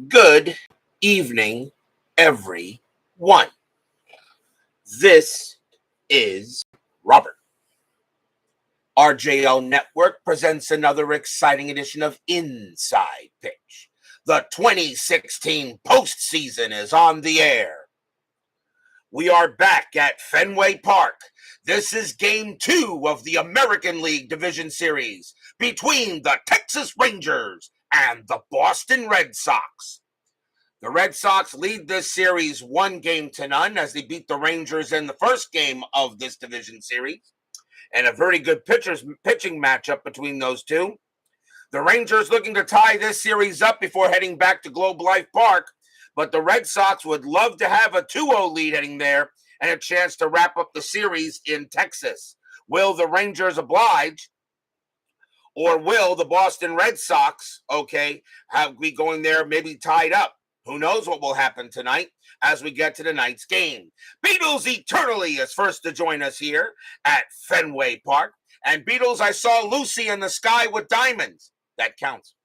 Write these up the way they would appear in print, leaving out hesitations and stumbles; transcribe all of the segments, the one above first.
Good evening, everyone. This is Robert. RJO Network presents another exciting edition of Inside Pitch. The 2016 postseason is on the air. We are back at Fenway Park. This is Game 2 of the American League Division Series between the Texas Rangers and the Boston Red Sox. The Red Sox lead this series 1-0 as they beat the Rangers in the first game of this division series, and a very good pitching matchup between those two. The Rangers looking to tie this series up before heading back to Globe Life Park, but the Red Sox would love to have a 2-0 lead heading there and a chance to wrap up the series in Texas. Will the Rangers oblige, or will the Boston Red Sox, be going there maybe tied up? Who knows what will happen tonight as we get to tonight's game. Beatles Eternally is first to join us here at Fenway Park. And Beatles, I saw Lucy in the sky with diamonds. That counts.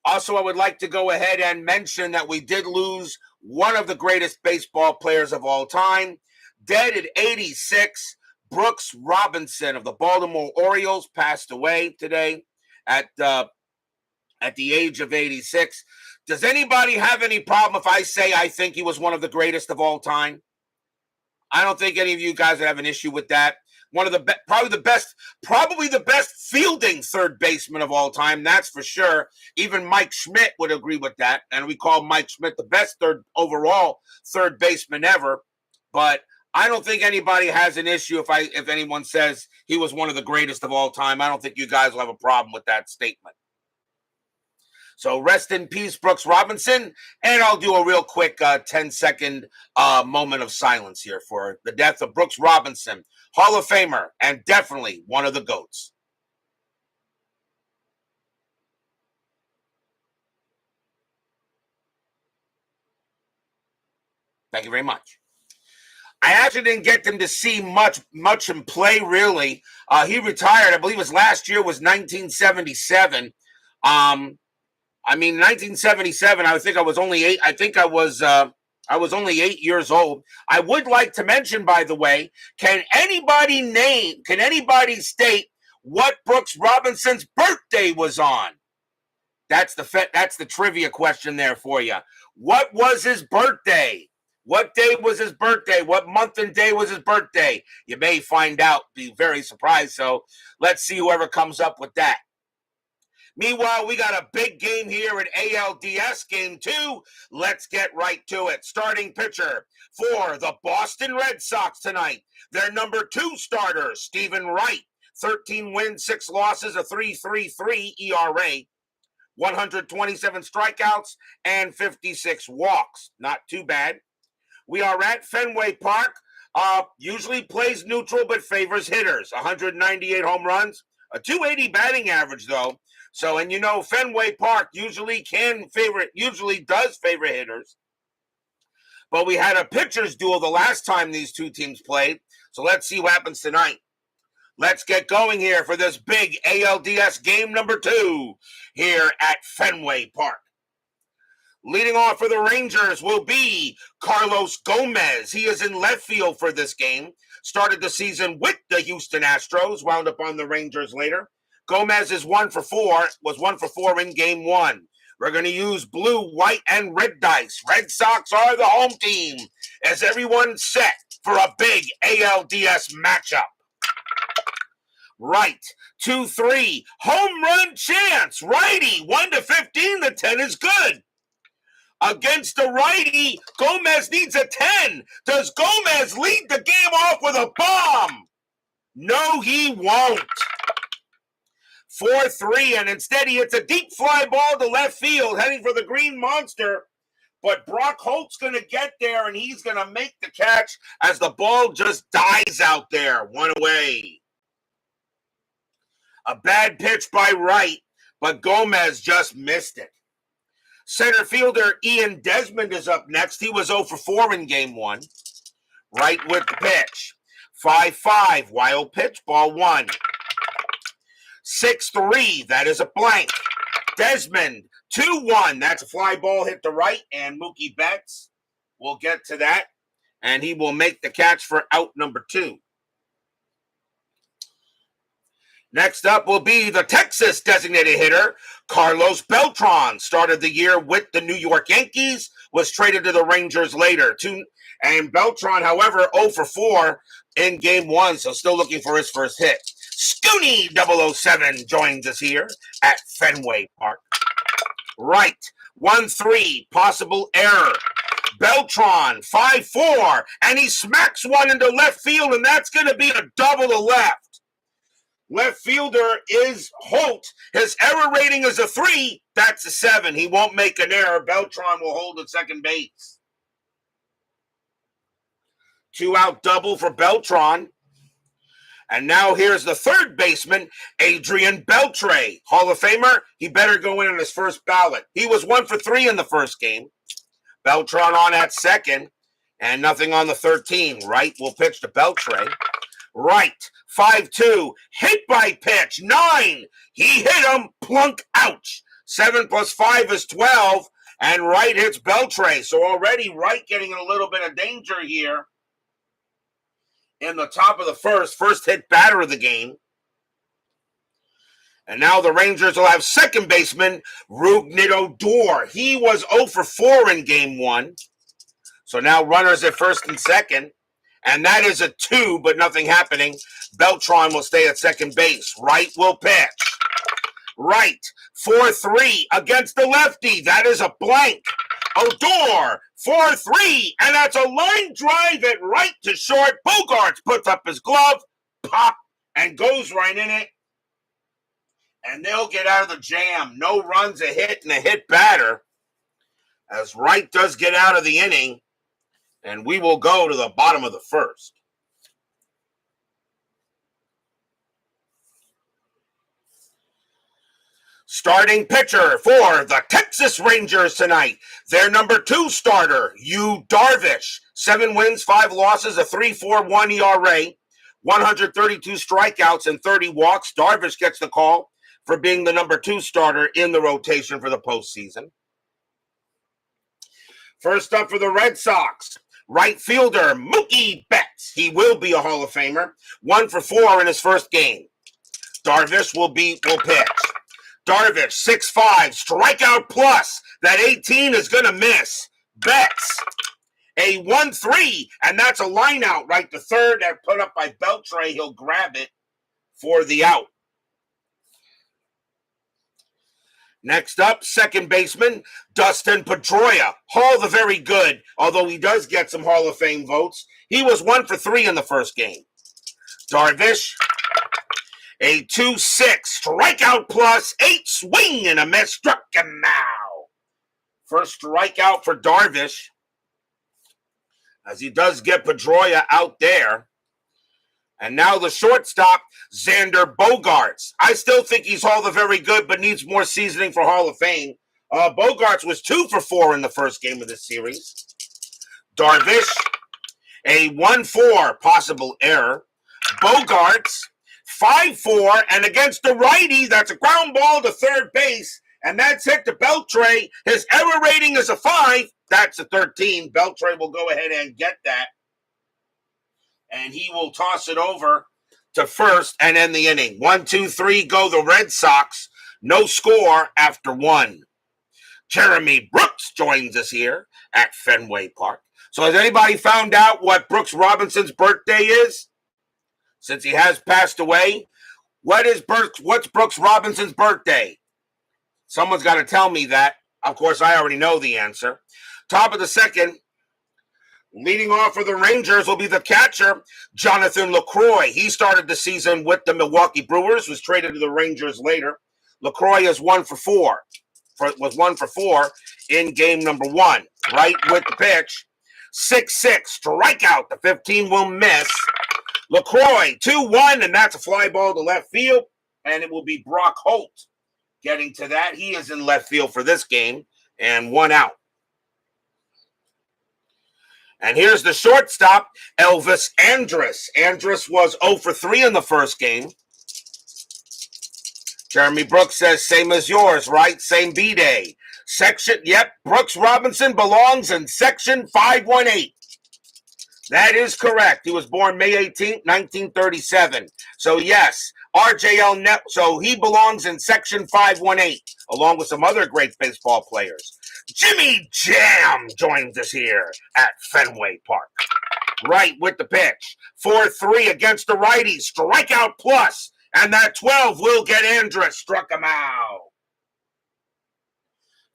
Also, I would like to go ahead and mention that we did lose one of the greatest baseball players of all time. Dead at 86, Brooks Robinson of the Baltimore Orioles passed away today at the age of 86. Does anybody have any problem if I say I think he was one of the greatest of all time? I don't think any of you guys would have an issue with that. One of the probably the best fielding third baseman of all time, that's for sure. Even Mike Schmidt would agree with that, and we call Mike Schmidt the best overall third baseman ever. But I don't think anybody has an issue if anyone says he was one of the greatest of all time. I don't think you guys will have a problem with that statement. So rest in peace, Brooks Robinson, and I'll do a real quick 10-second moment of silence here for the death of Brooks Robinson, Hall of Famer, and definitely one of the GOATs. Thank you very much. I actually didn't get them to see much in play, really. He retired, I believe his last year was 1977. 1977, I think I was only 8. I think I was only 8 years old. I would like to mention, by the way, can anybody state what Brooks Robinson's birthday was on? That's the trivia question there for you. What was his birthday? What day was his birthday? What month and day was his birthday? You may find out, be very surprised. So let's see whoever comes up with that. Meanwhile, we got a big game here at ALDS Game 2. Let's get right to it. Starting pitcher for the Boston Red Sox tonight. Their number 2 starter, Stephen Wright. 13 wins, 6 losses, a 3.33 ERA. 127 strikeouts and 56 walks. Not too bad. We are at Fenway Park. Usually plays neutral but favors hitters. 198 home runs. A 280 batting average, though. So, and Fenway Park usually does favor hitters. But we had a pitcher's duel the last time these two teams played. So let's see what happens tonight. Let's get going here for this big ALDS game number 2 here at Fenway Park. Leading off for the Rangers will be Carlos Gomez. He is in left field for this game. Started the season with the Houston Astros, wound up on the Rangers later. Gomez was 1 for 4 in Game 1. We're going to use blue, white, and red dice. Red Sox are the home team. Is everyone set for a big ALDS matchup? Right. 2-3. Home run chance. Righty. 1-15. The 10 is good. Against the righty, Gomez needs a 10. Does Gomez lead the game off with a bomb? No, he won't. 4-3, and instead he hits a deep fly ball to left field, heading for the Green Monster. But Brock Holt's going to get there, and he's going to make the catch as the ball just dies out there. 1 away. A bad pitch by Wright, but Gomez just missed it. Center fielder Ian Desmond is up next. He was 0 for 4 in Game 1. Wright with the pitch. 5-5, wild pitch, ball 1. 6-3, that is a blank. Desmond 2-1. That's a fly ball hit to right, and Mookie Betts will get to that, and he will make the catch for out number 2. Next up will be the Texas designated hitter, Carlos Beltran. Started the year with the New York Yankees, was traded to the Rangers later. And Beltran, however, 0 for 4 in game 1, so still looking for his first hit. Scooney 007 joins us here at Fenway Park. Wright, 1-3, possible error. Beltran, 5-4, and he smacks one into left field, and that's going to be a double to left. Left fielder is Holt. His error rating is a 3. That's a 7. He won't make an error. Beltran will hold at second base. 2-out double for Beltran. And now here's the third baseman, Adrian Beltre. Hall of Famer, he better go in on his first ballot. He was 1 for 3 in the first game. Beltran on at second, and nothing on the 13. Wright will pitch to Beltre. Wright, 5-2, hit by pitch, 9. He hit him, plunk, ouch. 7 plus 5 is 12, and Wright hits Beltre. So already Wright getting in a little bit of danger here in the top of the first hit batter of the game. And now the Rangers will have second baseman, Rougned Odor. He was 0 for 4 in game 1. So now runners at first and second. And that is a 2, but nothing happening. Beltran will stay at second base. Wright will pitch. Wright, 4-3 against the lefty. That is a blank. Odor, 4-3, and that's a line drive at right to short. Bogarts puts up his glove, pop, and goes right in it. And they'll get out of the jam. No runs, a hit, and a hit batter. As Wright does get out of the inning, and we will go to the bottom of the first. Starting pitcher for the Texas Rangers tonight, their number 2 starter, Darvish. 7 wins, 5 losses, a 3.41 ERA, 132 strikeouts, and 30 walks. Darvish gets the call for being the number 2 starter in the rotation for the postseason. First up for the Red Sox, right fielder Mookie Betts. He will be a Hall of Famer. 1 for 4 in his first game. Darvish will pitch. Darvish, 6'5", strikeout plus. That 18 is going to miss. Betts, a 1-3, and that's a line out right to third. That put up by Beltre. He'll grab it for the out. Next up, second baseman, Dustin Pedroia. Hall the very good, although he does get some Hall of Fame votes. He was 1 for 3 in the first game. Darvish, a 2-6, strikeout plus, 8 swing and a miss, struck him out. First strikeout for Darvish, as he does get Pedroia out there. And now the shortstop, Xander Bogaerts. I still think he's Hall the very good, but needs more seasoning for Hall of Fame. Bogaerts was 2 for 4 in the first game of this series. Darvish, a 1-4, possible error. Bogaerts, 5-4, and against the righty, that's a ground ball to third base, and that's hit to Beltre. His error rating is a 5. That's a 13. Beltre will go ahead and get that, and he will toss it over to first and end the inning. 1, 2, 3 go the Red Sox. No score after 1. Jeremy Brooks joins us here at Fenway Park. So has anybody found out what Brooks Robinson's birthday is? Since he has passed away, what's Brooks Robinson's birthday? Someone's got to tell me that. Of course, I already know the answer. Top of the second, leading off for the Rangers will be the catcher, Jonathan LaCroix. He started the season with the Milwaukee Brewers, was traded to the Rangers later. LaCroix is 1 for 4. Was 1 for 4 in game number 1. Right with the pitch. 6-6, strikeout. The 15 will miss. LaCroix, 2-1, and that's a fly ball to left field, and it will be Brock Holt getting to that. He is in left field for this game, and 1 out. And here's the shortstop, Elvis Andrus. Andrus was 0 for 3 in the first game. Jeremy Brooks says, same as yours, right? Same B-Day. Brooks Robinson belongs in section 518. That is correct. He was born May 18th, 1937. So yes, RJL Net. So he belongs in section 518, along with some other great baseball players. Jimmy Jam joins us here at Fenway Park. Wright with the pitch. 4-3 against the righty. Strikeout plus. And that 12 will get Andrus. Struck him out.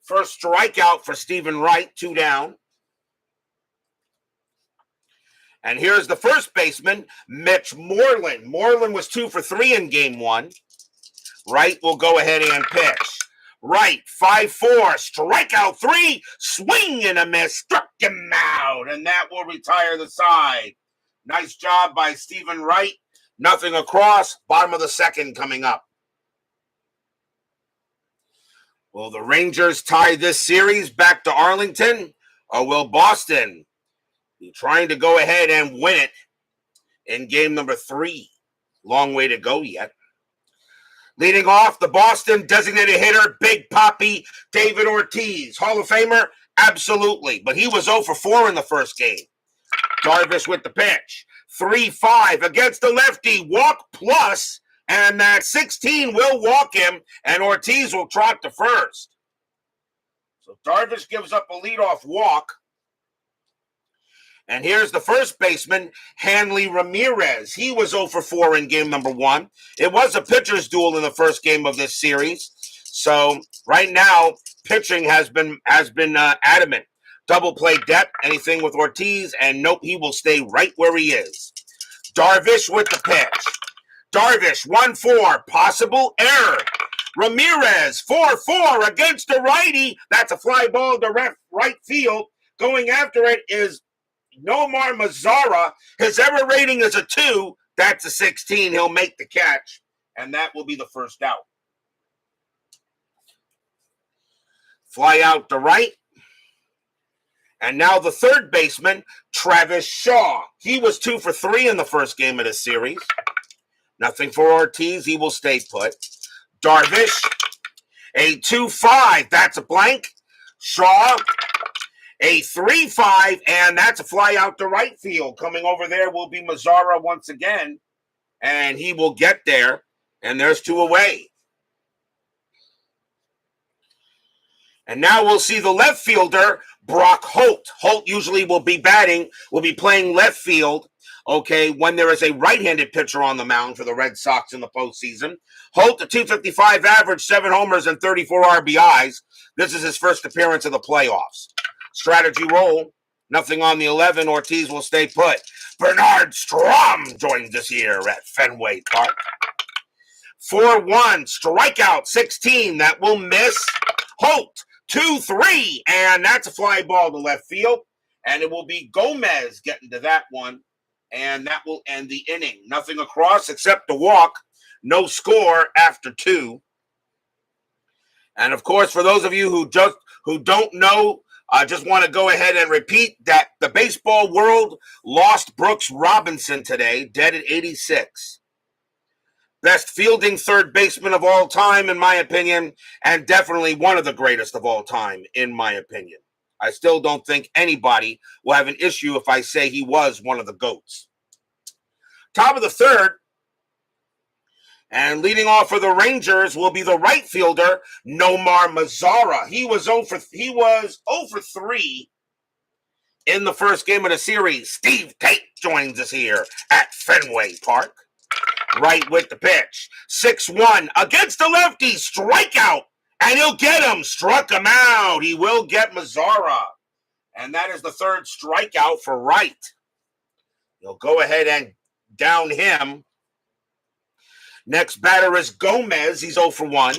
First strikeout for Stephen Wright. 2 down. And here's the first baseman, Mitch Moreland. Moreland was 2 for 3 in game 1. Wright will go ahead and pitch. Wright, 5-4, strikeout 3, swing and a miss, struck him out, and that will retire the side. Nice job by Stephen Wright. Nothing across, bottom of the second coming up. Will the Rangers tie this series back to Arlington, or will Boston be trying to go ahead and win it in game number 3? Long way to go yet. Leading off, the Boston designated hitter, Big Papi, David Ortiz. Hall of Famer? Absolutely. But he was 0 for 4 in the first game. Darvish with the pitch. 3-5 against the lefty. Walk plus. And that 16 will walk him. And Ortiz will trot to first. So Darvish gives up a leadoff walk. And here's the first baseman, Hanley Ramirez. He was 0 for 4 in game number 1. It was a pitcher's duel in the first game of this series. So right now, pitching has been adamant. Double play depth, anything with Ortiz, and nope, he will stay right where he is. Darvish with the pitch. Darvish, 1-4, possible error. Ramirez, 4-4 against the righty. That's a fly ball to right field. Going after it is Nomar Mazara. His error rating is a 2. That's a 16. He'll make the catch, and that will be the first out. Fly out to right. And now the third baseman, Travis Shaw. He was 2 for 3 in the first game of the series. Nothing for Ortiz. He will stay put. Darvish, a 2-5. That's a blank. Shaw, a 3-5, and that's a fly out to right field. Coming over there will be Mazara once again, and he will get there, and there's 2 away. And now we'll see the left fielder, Brock Holt. Holt usually will be playing left field, okay, when there is a right-handed pitcher on the mound for the Red Sox in the postseason. Holt, a 255 average, 7 homers, and 34 RBIs. This is his first appearance of the playoffs. Strategy roll, nothing on the 11. Ortiz will stay put. Bernard Strom joins us here at Fenway Park. 4-1, strikeout 16. That will miss. Holt, 2-3, and that's a fly ball to left field. And it will be Gomez getting to that one. And that will end the inning. Nothing across except the walk. No score after 2. And of course, for those of you who don't know, I just want to go ahead and repeat that the baseball world lost Brooks Robinson today, dead at 86. Best fielding third baseman of all time, in my opinion, and definitely one of the greatest of all time, in my opinion. I still don't think anybody will have an issue if I say he was one of the GOATs. Top of the third, and leading off for the Rangers will be the right fielder, Nomar Mazara. He was 0 for 3 in the first game of the series. Steve Tate joins us here at Fenway Park. Wright with the pitch. 6-1 against the lefty. Strikeout. And he'll get him. Struck him out. He will get Mazara. And that is the third strikeout for Wright. He'll go ahead and down him. Next batter is Gomez. He's 0 for 1.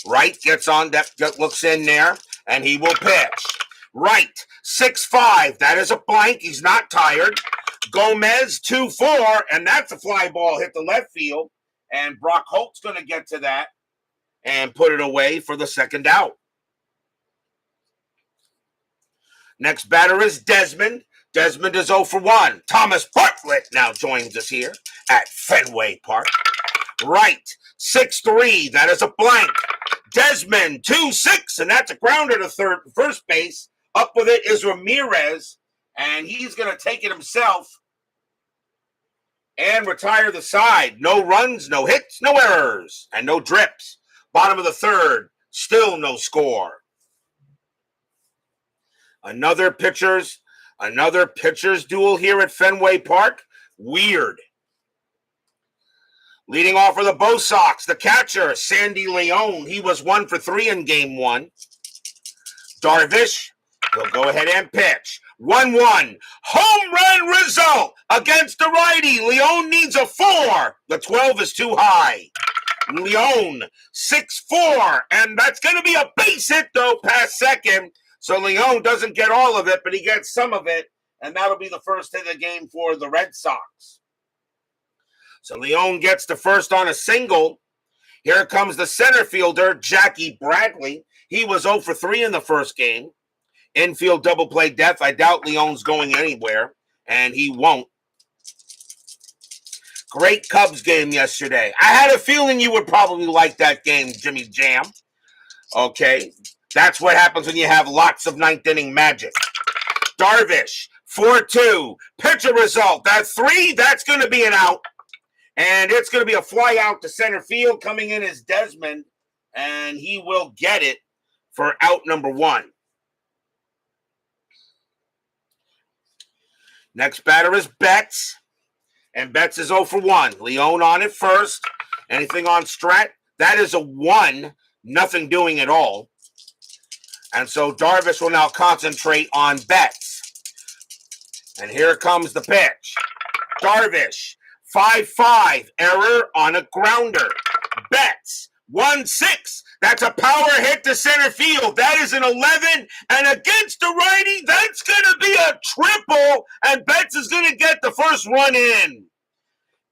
Wright gets on, that looks in there, and he will pitch. Wright, 6-5. That is a blank. He's not tired. Gomez, 2-4, and that's a fly ball hit the left field. And Brock Holt's going to get to that and put it away for the second out. Next batter is Desmond. Desmond is 0 for 1. Thomas Bartlett now joins us here at Fenway Park. Wright, 6-3. That is a blank. Desmond, 2-6, and that's a grounder to first base. Up with it is Ramirez, and he's going to take it himself and retire the side. No runs, no hits, no errors, and no drips. Bottom of the third, still no score. Another pitcher's duel here at Fenway Park. Weird. Leading off for the Bo Sox, the catcher, Sandy Leon. He was 1 for 3 in game 1. Darvish will go ahead and pitch. 1-1. Home run result against the righty. Leon needs a 4. The 12 is too high. Leon, 6-4. And that's going to be a base hit, though, past second. So Leon doesn't get all of it, but he gets some of it. And that'll be the first hit of the game for the Red Sox. So Leon gets the first on a single. Here comes the center fielder, Jackie Bradley. He was 0 for 3 in the first game. Infield double play death. I doubt Leon's going anywhere, and he won't. Great Cubs game yesterday. I had a feeling you would probably like that game, Jimmy Jam. Okay, that's what happens when you have lots of ninth inning magic. Darvish, 4-2. Pitcher result. That's 3. That's going to be an out. And it's going to be a fly out to center field. Coming in is Desmond, and he will get it for out number 1. Next batter is Betts, and Betts is 0 for 1. Leon on it first. Anything on Strat? That is a 1. Nothing doing at all. And so Darvish will now concentrate on Betts. And here comes the pitch. Darvish, 5-5, error on a grounder. Betts, 1-6. That's a power hit to center field. That is an 11. And against the righty, that's going to be a triple. And Betts is going to get the first run in.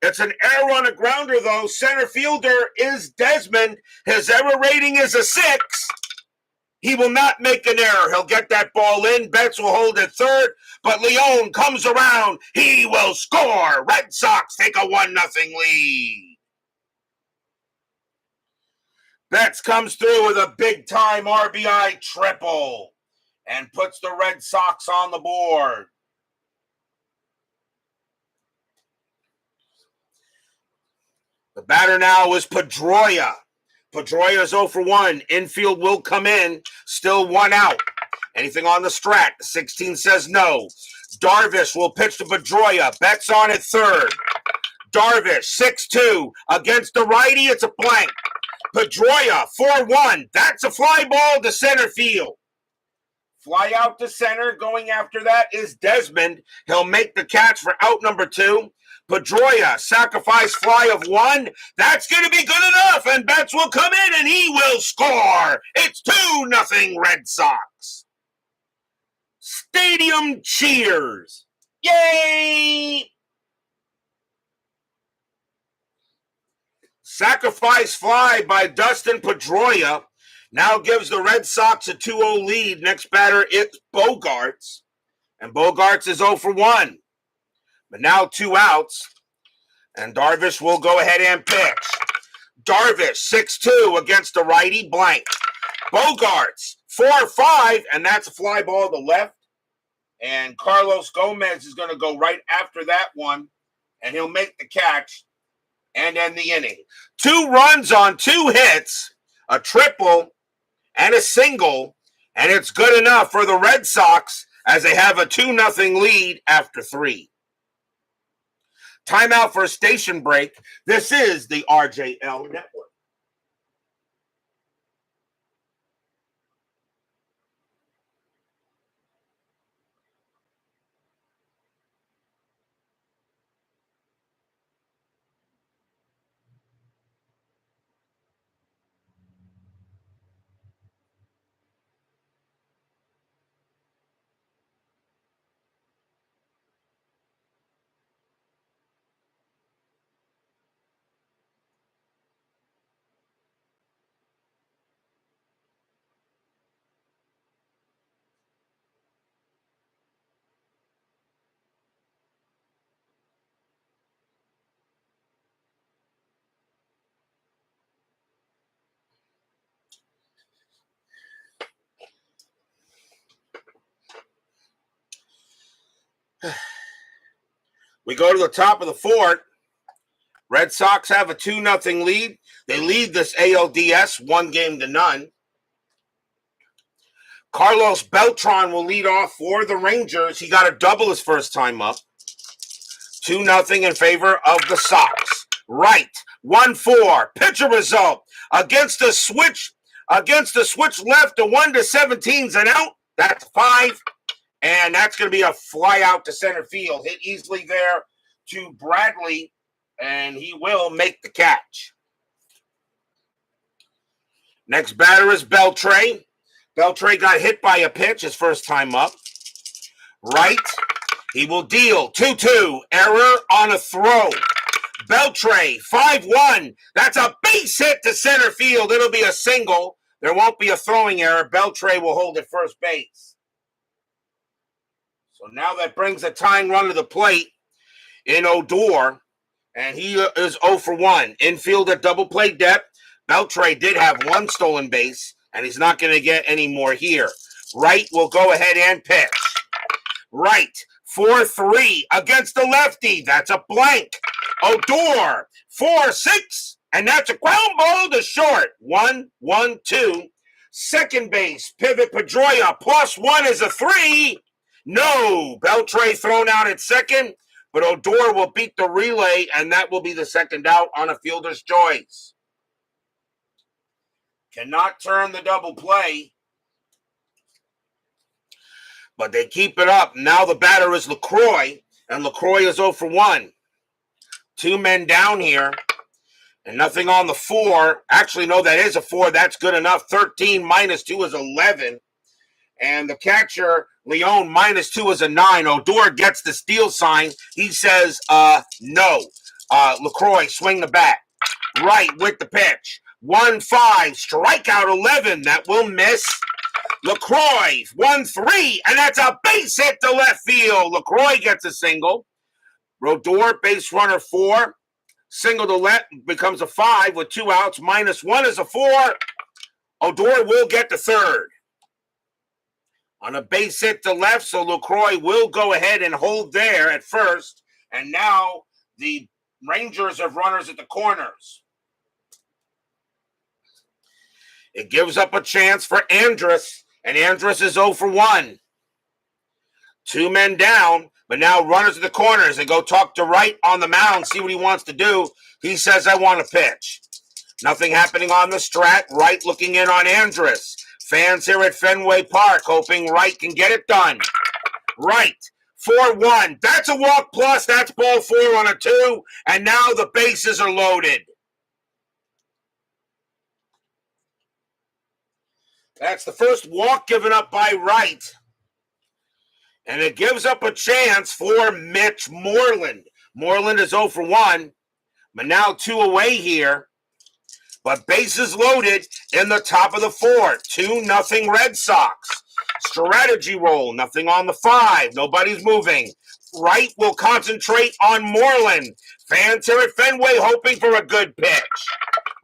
It's an error on a grounder, though. Center fielder is Desmond. His error rating is a 6. He will not make an error. He'll get that ball in. Betts will hold it third. But Leon comes around. He will score. Red Sox take a 1-0 lead. Betts comes through with a big-time RBI triple and puts the Red Sox on the board. The batter now is Pedroia. Pedroia is 0 for 1. Infield will come in. Still 1 out. Anything on the Strat? 16 says no. Darvish will pitch to Pedroia. Betts on at third. Darvish, 6-2. Against the righty, it's a blank. Pedroia, 4-1. That's a fly ball to center field. Fly out to center. Going after that is Desmond. He'll make the catch for out number 2. Pedroia, sacrifice fly of 1. That's going to be good enough, and Betts will come in, and he will score. It's 2-0 Red Sox. Stadium cheers. Yay! Sacrifice fly by Dustin Pedroia now gives the Red Sox a 2-0 lead. Next batter is Bogaerts, and Bogaerts is 0 for 1. But now 2 outs, and Darvish will go ahead and pitch. Darvish, 6-2 against the righty, blank. Bogaerts, 4-5, and that's a fly ball to left. And Carlos Gomez is going to go right after that one, and he'll make the catch and end the inning. 2 runs on 2 hits, a triple and a single, and it's good enough for the Red Sox as they have a 2-0 lead after 3. Timeout for a station break. This is the RJL Network. We go to the top of the fourth. Red Sox have a 2-0 lead. They lead this ALDS 1-0. Carlos Beltran will lead off for the Rangers. He got a double his first time up. 2-0 in favor of the Sox. Wright, 1-4. Pitcher result against the switch left. The 1-17's an out. That's 5. And that's going to be a fly out to center field. Hit easily there to Bradley, and he will make the catch. Next batter is Beltre. Beltre got hit by a pitch his first time up. Wright, he will deal. 2-2. Error on a throw. Beltre, 5-1. That's a base hit to center field. It'll be a single. There won't be a throwing error. Beltre will hold at first base. So now that brings a tying run to the plate in Odor, and he is 0 for 1. Infield at double play depth. Beltre did have 1 stolen base, and he's not going to get any more here. Wright will go ahead and pitch. Wright, 4-3 against the lefty. That's a blank. Odor, 4-6, and that's a ground ball to short. 1-1-2. Second base, pivot Pedroia, +1 is a 3. No, Beltre thrown out at second, but Odor will beat the relay, and that will be the second out on a fielder's choice. Cannot turn the double play, but they keep it up. Now the batter is LaCroix, and LaCroix is 0 for 1. 2 men down here, and nothing on the 4. Actually, no, that is a 4. That's good enough. 13 minus 2 is 11. And the catcher, Leon, -2 is a 9. Odor gets the steal sign. He says, no. LaCroix, swing the bat. Wright with the pitch. 1-5, strikeout 11. That will miss. LaCroix, 1-3, and that's a base hit to left field. LaCroix gets a single. Odor, base runner 4. Single to left becomes a 5 with 2 outs. -1 is a 4. Odor will get the third. On a base hit to left, so LaCroix will go ahead and hold there at first. And now the Rangers have runners at the corners. It gives up a chance for Andrus, and Andrus is 0 for 1. 2 men down, but now runners at the corners. They go talk to Wright on the mound, see what he wants to do. He says, I want to pitch. Nothing happening on the strat. Wright looking in on Andrus. Fans here at Fenway Park hoping Wright can get it done. Wright, 4-1. That's a walk plus. That's ball 4 on a 2. And now the bases are loaded. That's the first walk given up by Wright. And it gives up a chance for Mitch Moreland. Moreland is 0 for 1. But now 2 away here. But bases loaded in the top of the 4th. 2-0 Red Sox. Strategy roll. Nothing on the 5. Nobody's moving. Wright will concentrate on Moreland. Fans here at Fenway hoping for a good pitch.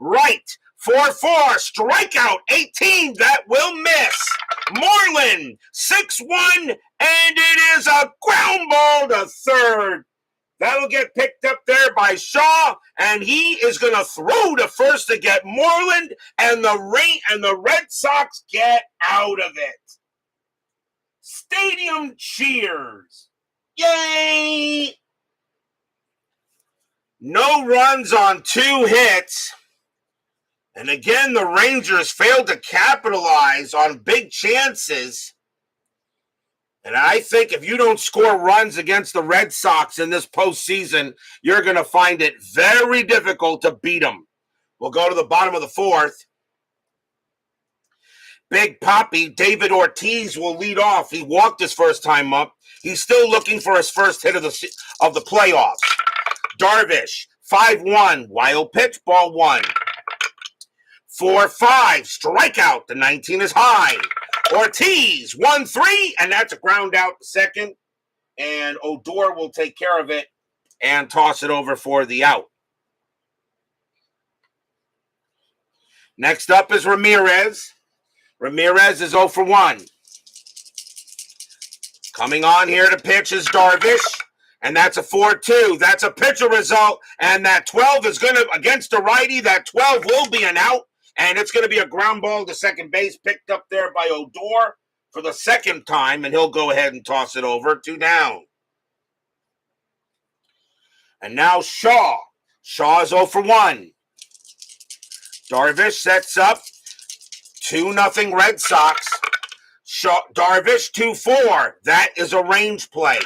Wright, 4-4. Strikeout 18. That will miss. Moreland, 6-1. And it is a ground ball to third. That'll get picked up there by Shaw, and he is going to throw to first to get Moreland, and the Red Sox get out of it. Stadium cheers. Yay! No runs on 2 hits. And again, the Rangers failed to capitalize on big chances. And I think if you don't score runs against the Red Sox in this postseason, you're going to find it very difficult to beat them. We'll go to the bottom of the 4th. Big Papi, David Ortiz, will lead off. He walked his first time up. He's still looking for his first hit of the playoffs. Darvish, 5-1, wild pitch, ball 1. 4-5, strikeout. The 19 is high. Ortiz, 1-3, and that's a ground out to second. And Odor will take care of it and toss it over for the out. Next up is Ramirez. Ramirez is 0 for 1. Coming on here to pitch is Darvish, And that's a 4-2. That's a pitcher result. And that 12 is going to, against a righty, that 12 will be an out. And it's going to be a ground ball to second base, picked up there by Odor for the second time. And he'll go ahead and toss it over, 2 down. And now Shaw. Shaw is 0 for 1. Darvish sets up 2-0 Red Sox. Shaw, Darvish 2-4. That is a range play.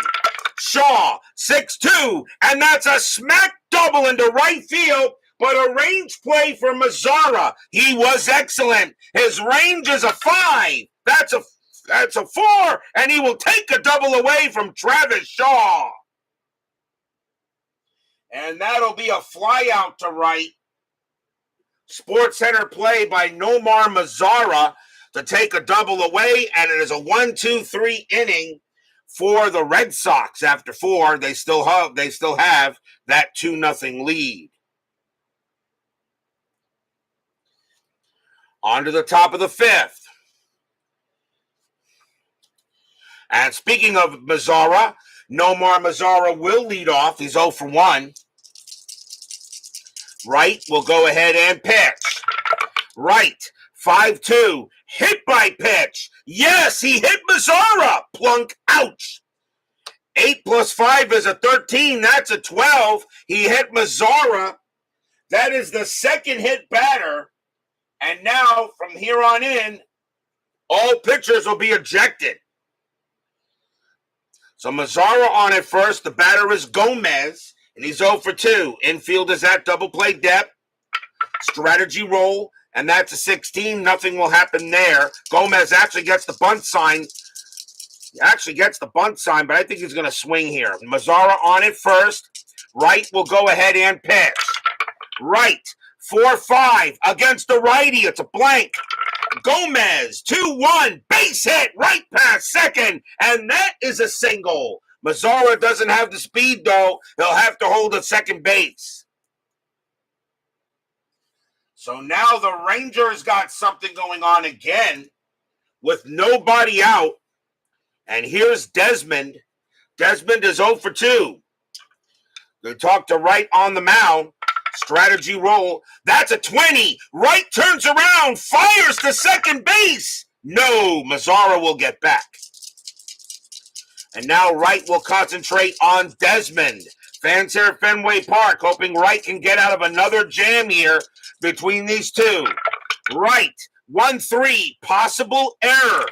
Shaw 6-2, and that's a smack double into right field, but a range play for Mazara. He was excellent. His range is a 5. That's a 4, and he will take a double away from Travis Shaw. And that'll be a fly out to right. Sports Center play by Nomar Mazara to take a double away, and it is a 1-2-3 inning for the Red Sox. After 4, they still have that 2-0 lead. On to the top of the 5th. And speaking of Mazara, Nomar Mazara will lead off. He's 0 for 1. Wright will go ahead and pitch. Wright, 5-2, hit by pitch. Yes, he hit Mazara. Plunk, ouch. 8 plus 5 is a 13. That's a 12. He hit Mazara. That is the second hit batter. And now, from here on in, all pitchers will be ejected. So Mazara on it first. The batter is Gomez, and he's 0 for 2. Infield is at double play depth. Strategy roll, and that's a 16. Nothing will happen there. Gomez actually gets the bunt sign. But I think he's going to swing here. Mazara on it first. Wright will go ahead and pitch. Wright, 4-5 against the righty. It's a blank. Gomez, 2-1, base hit, right past second, and that is a single. Mazara doesn't have the speed, though. He'll have to hold at second base. So now the Rangers got something going on again with nobody out. And here's Desmond. Desmond is 0 for 2. They talk to Wright on the mound. Strategy roll. That's a 20. Wright turns around, fires to second base. No, Mazara will get back. And now Wright will concentrate on Desmond. Fans here at Fenway Park hoping Wright can get out of another jam here between these two. Wright, 1-3, possible error.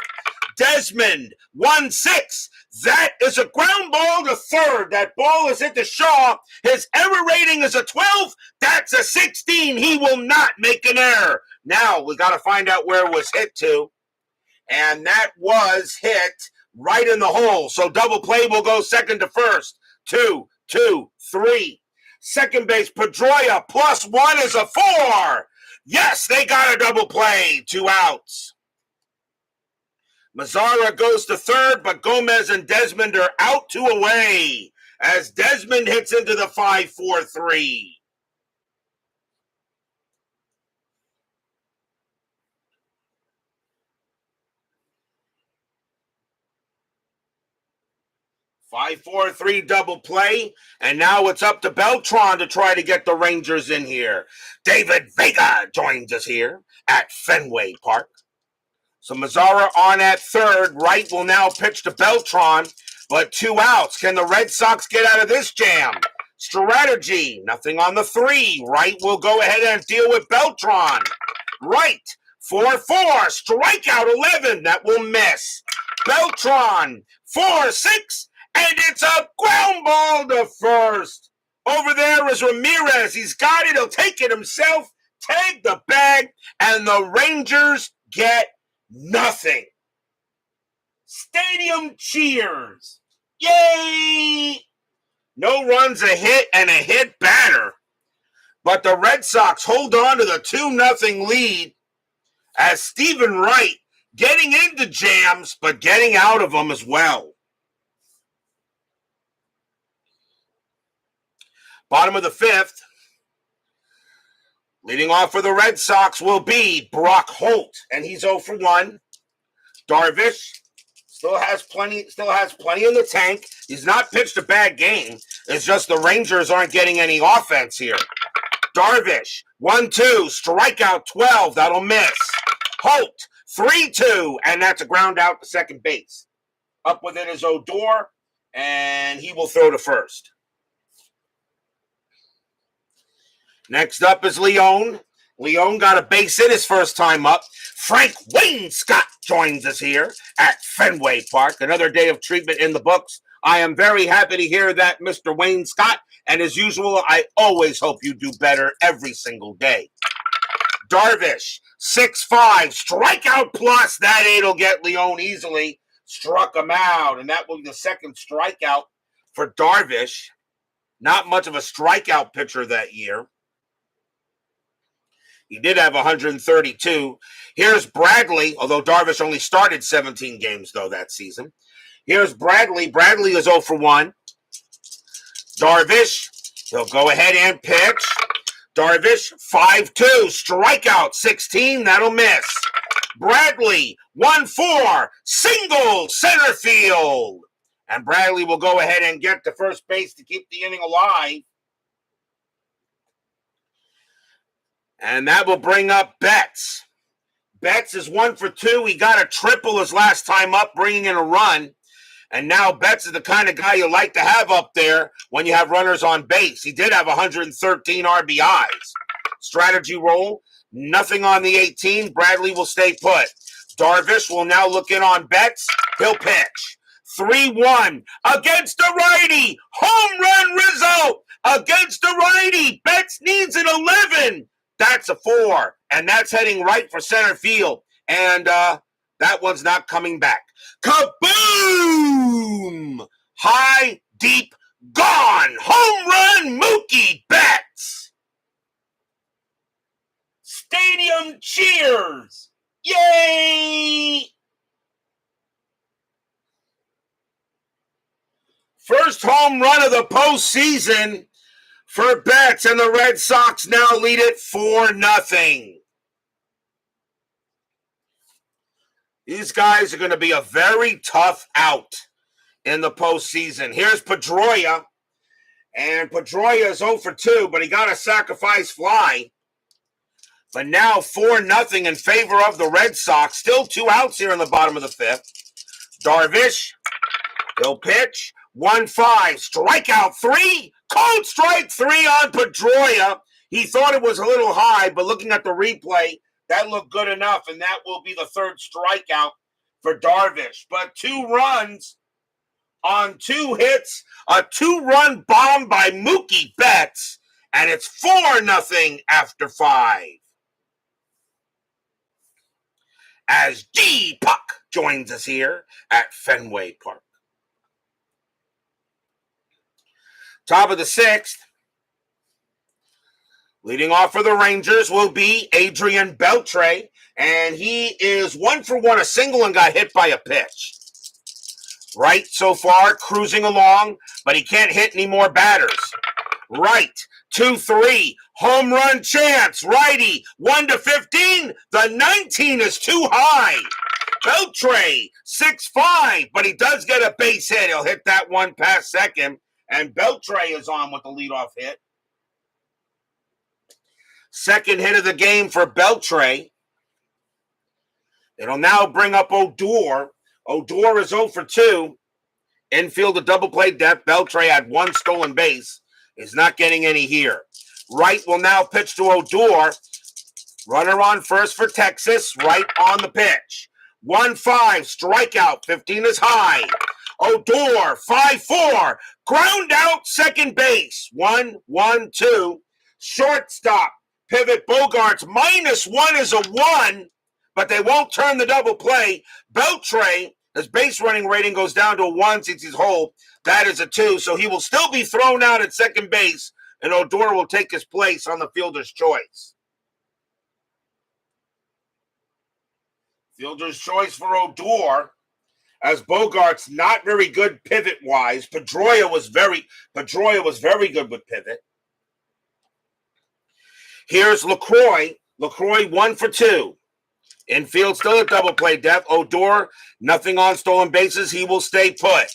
Desmond, 1-6. That is a ground ball to third. That ball is hit to Shaw. His error rating is a 12. That's a 16. He will not make an error. Now we got to find out where it was hit to. And that was hit right in the hole. So double play will go second to first. 2, 2, 3. Second base, Pedroia, +1 is a 4. Yes, they got a double play. 2 outs. Mazara goes to third, but Gomez and Desmond are out 2 away as Desmond hits into the 5-4-3. Five, 4, 3 double play, and now it's up to Beltran to try to get the Rangers in here. David Vega joins us here at Fenway Park. So Mazara on at third. Wright will now pitch to Beltran, but 2 outs. Can the Red Sox get out of this jam? Strategy, nothing on the 3. Wright will go ahead and deal with Beltran. Wright, 4-4, strikeout 11. That will miss. Beltran, 4-6, and it's a ground ball to first. Over there is Ramirez. He's got it. He'll take it himself. Tag the bag, and the Rangers get nothing. Stadium cheers. Yay! No runs, a hit, and a hit batter. But the Red Sox hold on to the 2-0 lead as Stephen Wright getting into jams, but getting out of them as well. Bottom of the 5th. Leading off for the Red Sox will be Brock Holt, and he's 0 for 1. Darvish still has plenty in the tank. He's not pitched a bad game. It's just the Rangers aren't getting any offense here. Darvish, 1-2, strikeout 12, that'll miss. Holt, 3-2, and that's a ground out to second base. Up with it is Odor, and he will throw to first. Next up is Leone. Leone got a base hit his first time up. Frank Wayne Scott joins us here at Fenway Park. Another day of treatment in the books. I am very happy to hear that, Mr. Wayne Scott. And as usual, I always hope you do better every single day. Darvish, 6-5, strikeout plus. That 8 will get Leone easily. Struck him out, and that will be the second strikeout for Darvish. Not much of a strikeout pitcher that year. He did have 132. Here's Bradley, although Darvish only started 17 games, though, that season. Here's Bradley. Bradley is 0 for 1. Darvish, he'll go ahead and pitch. Darvish, 5-2, strikeout 16, that'll miss. Bradley, 1-4, single center field. And Bradley will go ahead and get to first base to keep the inning alive. And that will bring up Betts. Betts is 1 for 2. He got a triple his last time up, bringing in a run. And now Betts is the kind of guy you like to have up there when you have runners on base. He did have 113 RBIs. Strategy roll, nothing on the 18. Bradley will stay put. Darvish will now look in on Betts. He'll pitch. 3-1 against the righty. Home run result against the righty. Betts needs an 11. That's a 4, and that's heading right for center field. And that one's not coming back. Kaboom! High, deep, gone. Home run, Mookie Betts. Stadium cheers. Yay! First home run of the postseason for Betts, and the Red Sox now lead it 4-0. These guys are going to be a very tough out in the postseason. Here's Pedroia, and Pedroia is 0 for 2, but he got a sacrifice fly. But now 4-0 in favor of the Red Sox. Still 2 outs here in the bottom of the 5th. Darvish, he'll pitch. 1-5, strikeout 3. Cold strike 3 on Pedroia. He thought it was a little high, but looking at the replay, that looked good enough, and that will be the 3rd strikeout for Darvish. But 2 runs on 2 hits, a 2-run bomb by Mookie Betts, and it's 4-0 after 5. As D-Puck joins us here at Fenway Park. Top of the 6th. Leading off for the Rangers will be Adrian Beltre, and he is 1 for 1, a single, and got hit by a pitch. Wright so far cruising along, but he can't hit any more batters. Wright, 2-3, home run chance, righty, 1-15, the 19 is too high. Beltre, 6-5, but he does get a base hit. He'll hit that one past second, and Beltre is on with the leadoff hit. Second hit of the game for Beltre. It'll now bring up Odor. Odor is 0 for 2. Infield a double play depth. Beltre had 1 stolen base. Is not getting any here. Wright will now pitch to Odor. Runner on first for Texas. Wright on the pitch. 1-5, strikeout. 15 is high. Odor, 5-4. Ground out second base. 1-1-2. Shortstop. Pivot Bogarts, -1 is a 1, but they won't turn the double play. Beltre, his base running rating goes down to a 1 since he's whole. That is a 2, so he will still be thrown out at second base, and Odor will take his place on the fielder's choice. Fielder's choice for Odor, as Bogart's not very good pivot-wise. Pedroia was very good with pivot. Here's LaCroix. LaCroix 1 for 2. Infield still at double play depth. Odor, nothing on stolen bases. He will stay put.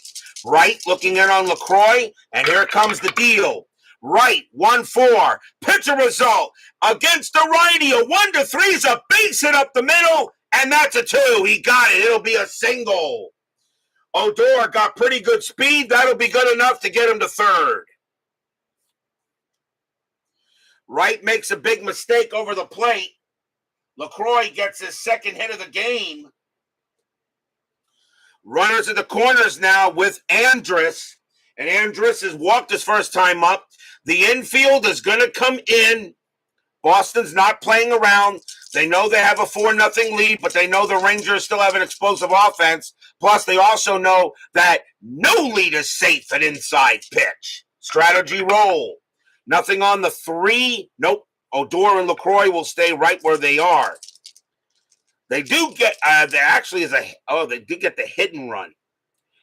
Wright looking in on LaCroix, and here comes the deal. Wright, 1-4. Pitcher result against the righty. A 1-3 is a base hit up the middle, and that's a 2. He got it. It'll be a single. Odor got pretty good speed. That'll be good enough to get him to third. Wright makes a big mistake over the plate. LaCroix gets his second hit of the game. Runners at the corners now with Andrus. And Andrus has walked his first time up. The infield is going to come in. Boston's not playing around. They know they have a 4-0 lead, but they know the Rangers still have an explosive offense. Plus, they also know that no lead is safe at inside pitch. Strategy roll. Nothing on the 3. Nope. Odor and LaCroix will stay right where they are. They do get, there actually is they do get the hit and run.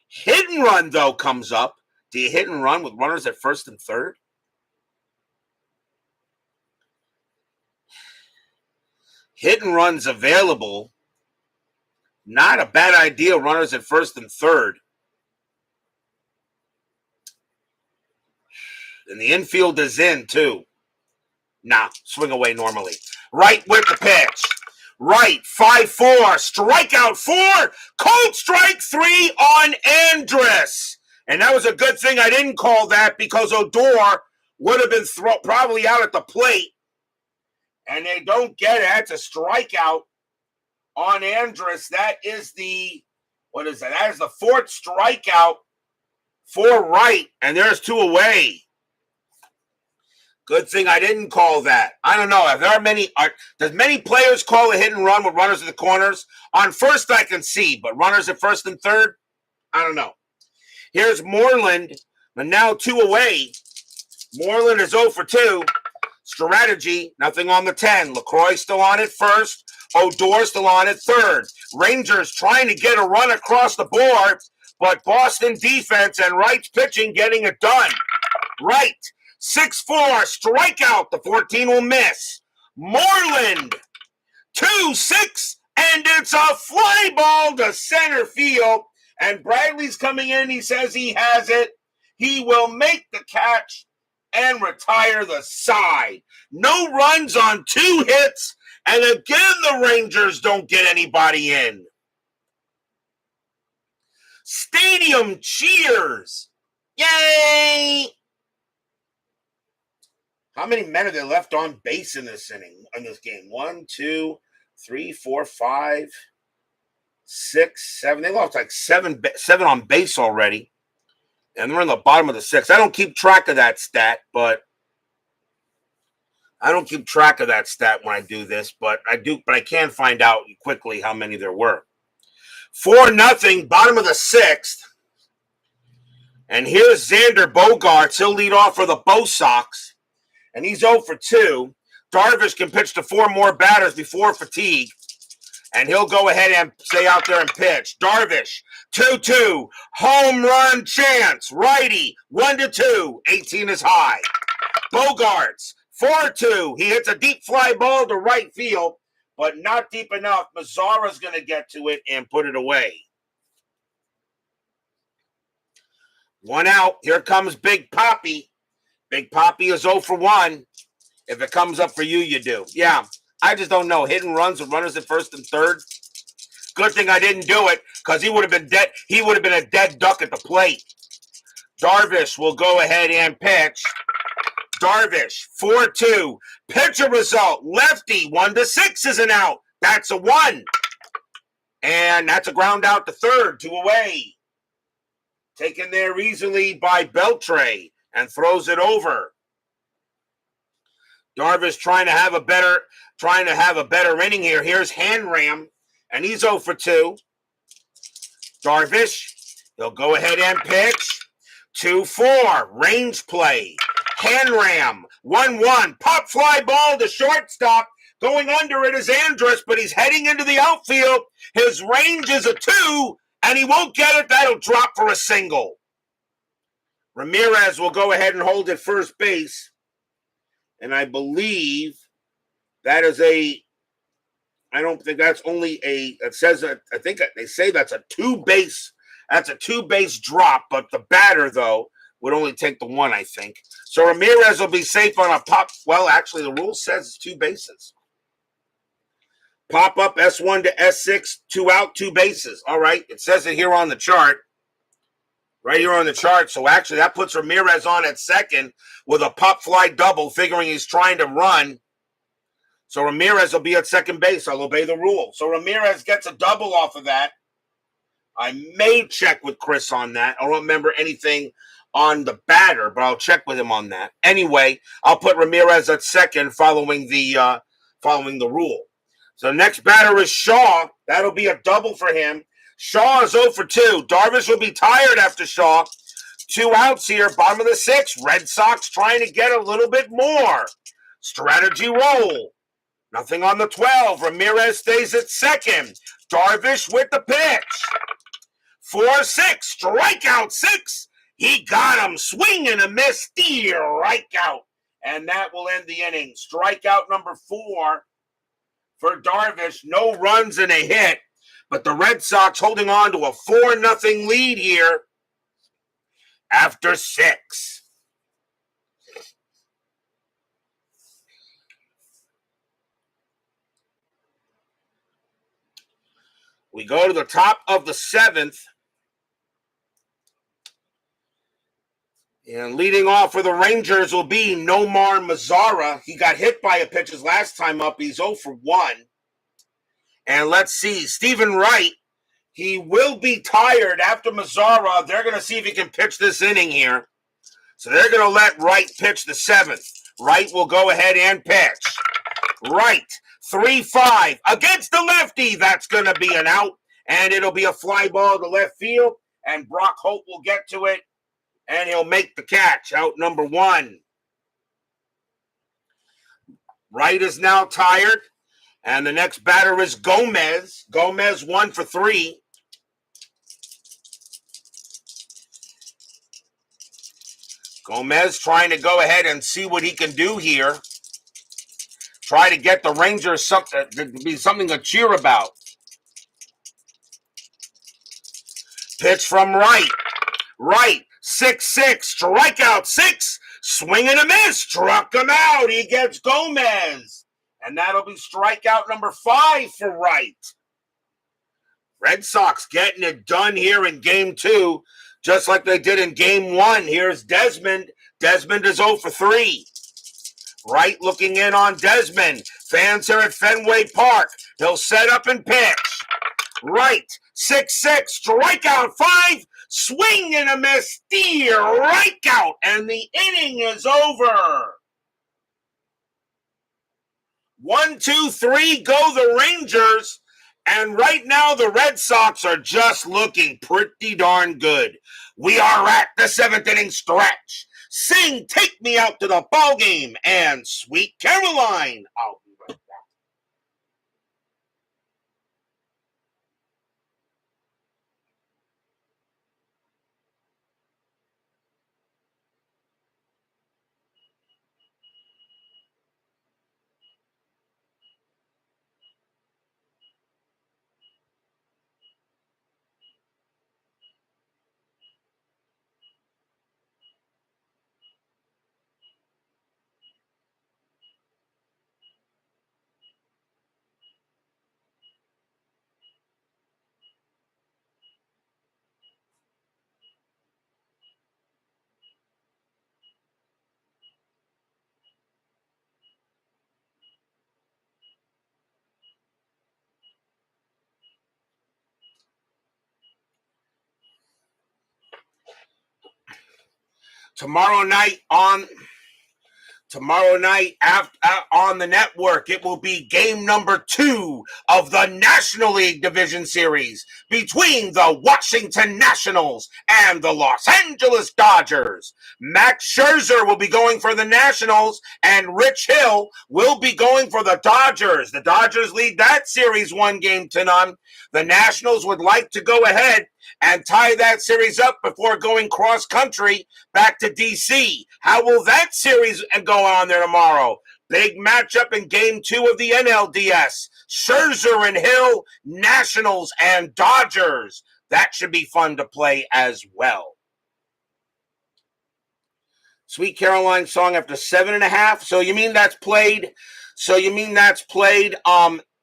Hit and run, though, comes up. Do you hit and run with runners at first and third? Hit and run's available. Not a bad idea, runners at first and third. And the infield is in, too. Nah, swing away normally. Wright with the pitch. Wright, 5-4, strikeout 4, cold strike 3 on Andrus. And that was a good thing I didn't call that because Odor would have been probably out at the plate. And they don't get it. That's a strikeout on Andrus. That is what is that? That is the 4th strikeout for Wright. And there's 2 away. Good thing I didn't call that. I don't know. If there are does many players call a hit and run with runners in the corners? On first, I can see, but runners at first and third, I don't know. Here's Moreland, but now 2 away. Moreland is 0 for 2. Strategy, nothing on the 10. LaCroix still on it first. Odor still on it third. Rangers trying to get a run across the board, but Boston defense and Wright's pitching getting it done. Wright. 6-4, strikeout. The 14 will miss. Moreland, 2-6, and it's a fly ball to center field. And Bradley's coming in. He says he has it. He will make the catch and retire the side. No runs on 2 hits. And again, the Rangers don't get anybody in. Stadium cheers. Yay! How many men are there left on base in this inning, in this game? 1, 2, 3, 4, 5, 6, 7. They lost like seven on base already. And they're in the bottom of the 6th. I don't keep track of that stat, when I do this, but I can find out quickly how many there were. 4-0, bottom of the 6th. And here's Xander Bogaerts. He'll lead off for the Bo Sox. And he's 0 for 2. Darvish can pitch to 4 more batters before fatigue. And he'll go ahead and stay out there and pitch. Darvish, 2-2. Home run chance. Righty, 1-2. 18 is high. Bogaerts, 4-2. He hits a deep fly ball to right field, but not deep enough. Mazzara's going to get to it and put it away. 1 out. Here comes Big Papi. Big Papi is 0 for 1. If it comes up for you, you do. Yeah, I just don't know. Hit and runs with runners at first and third. Good thing I didn't do it because he would have been dead. He would have been a dead duck at the plate. Darvish will go ahead and pitch. Darvish, 4-2. Pitcher result, lefty, 1-6 is an out. That's a 1. And that's a ground out to third, 2 away. Taken there easily by Beltre. And throws it over. Darvish trying to have a better inning here. Here's Hanram, and he's 0 for 2. Darvish, he'll go ahead and pitch. 2-4, range play. Hanram, 1-1, pop fly ball to shortstop. Going under it is Andrus, but he's heading into the outfield. His range is a 2, and he won't get it. That'll drop for a single. Ramirez will go ahead and hold at first base. And I believe that is I don't think that's only I think they say that's a 2-base That's a 2-base drop, but the batter, though, would only take the 1, I think. So Ramirez will be safe on a pop. Well, actually, the rule says it's 2 bases. Pop up S1 to S6, 2 out, 2 bases. All right, it says it here on the chart. Right here on the chart. So actually, that puts Ramirez on at second with a pop fly double, figuring he's trying to run. So Ramirez will be at second base. I'll obey the rule. So Ramirez gets a double off of that. I may check with Chris on that. I don't remember anything on the batter, but I'll check with him on that. Anyway, I'll put Ramirez at second following the rule. So the next batter is Shaw. That'll be a double for him. Shaw is 0 for 2. Darvish will be tired after Shaw. 2 outs here, bottom of the 6th. Red Sox trying to get a little bit more. Strategy roll. Nothing on the 12. Ramirez stays at second. Darvish with the pitch. 4-6. Strikeout 6. He got him. Swing and a miss. Strikeout. And that will end the inning. Strikeout number 4 for Darvish. No runs and a hit. But the Red Sox holding on to a 4-0 lead here after 6. We go to the top of the 7th. And leading off for the Rangers will be Nomar Mazara. He got hit by a pitch his last time up. He's 0 for 1. And let's see, Stephen Wright, he will be tired after Mazara. They're going to see if he can pitch this inning here. So they're going to let Wright pitch the 7th. Wright will go ahead and pitch. Wright, 3-5 against the lefty. That's going to be an out, and it'll be a fly ball to left field, and Brock Holt will get to it, and he'll make the catch. Out number 1. Wright is now tired. And the next batter is Gomez. Gomez 1 for 3. Gomez trying to go ahead and see what he can do here. Try to get the Rangers something to be something to cheer about. Pitch from Wright. Wright, 6-6. Strikeout 6. Swing and a miss. Struck him out. He gets Gomez. And that'll be strikeout number 5 for Wright. Red Sox getting it done here in Game 2, just like they did in Game 1. Here's Desmond. Desmond is 0 for 3. Wright looking in on Desmond. Fans here at Fenway Park. He'll set up and pitch. Wright, 6-6. Strikeout 5. Swing and a miss. Strikeout. And the inning is over. 1, 2, 3, go the Rangers. And right now the Red Sox are just looking pretty darn good. We are at the 7th inning stretch. Sing Take Me Out to the Ball Game and Sweet Caroline. I'll be right back. Tomorrow night on the network, it will be game number 2 of the National League Division Series between the Washington Nationals and the Los Angeles Dodgers. Max Scherzer will be going for the Nationals, and Rich Hill will be going for the Dodgers. The Dodgers lead that series 1-0. The Nationals would like to go ahead and tie that series up before going cross-country back to D.C. How will that series go on there tomorrow? Big matchup in Game 2 of the NLDS. Scherzer and Hill, Nationals and Dodgers. That should be fun to play as well. Sweet Caroline song after 7.5. So you mean that's played? So you mean that's played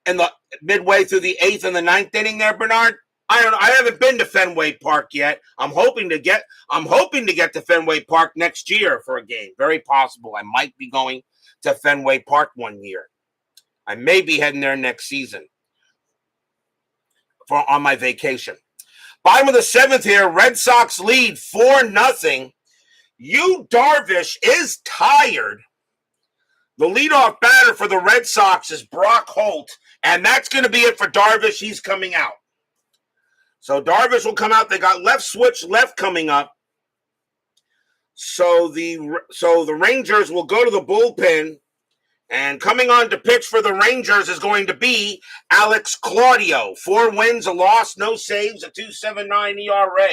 in the midway through the 8th and the 9th inning there, Bernard? I don't know. I haven't been to Fenway Park yet. I'm hoping to get to Fenway Park next year for a game. Very possible. I might be going to Fenway Park one year. I may be heading there next season on my vacation. Bottom of the 7th here, Red Sox lead 4-0. Darvish is tired. The leadoff batter for the Red Sox is Brock Holt, and that's going to be it for Darvish. He's coming out. So Darvish will come out. They got left switch left coming up. So the Rangers will go to the bullpen, and coming on to pitch for the Rangers is going to be Alex Claudio. 4 wins, a loss, no saves, a 2.79 ERA.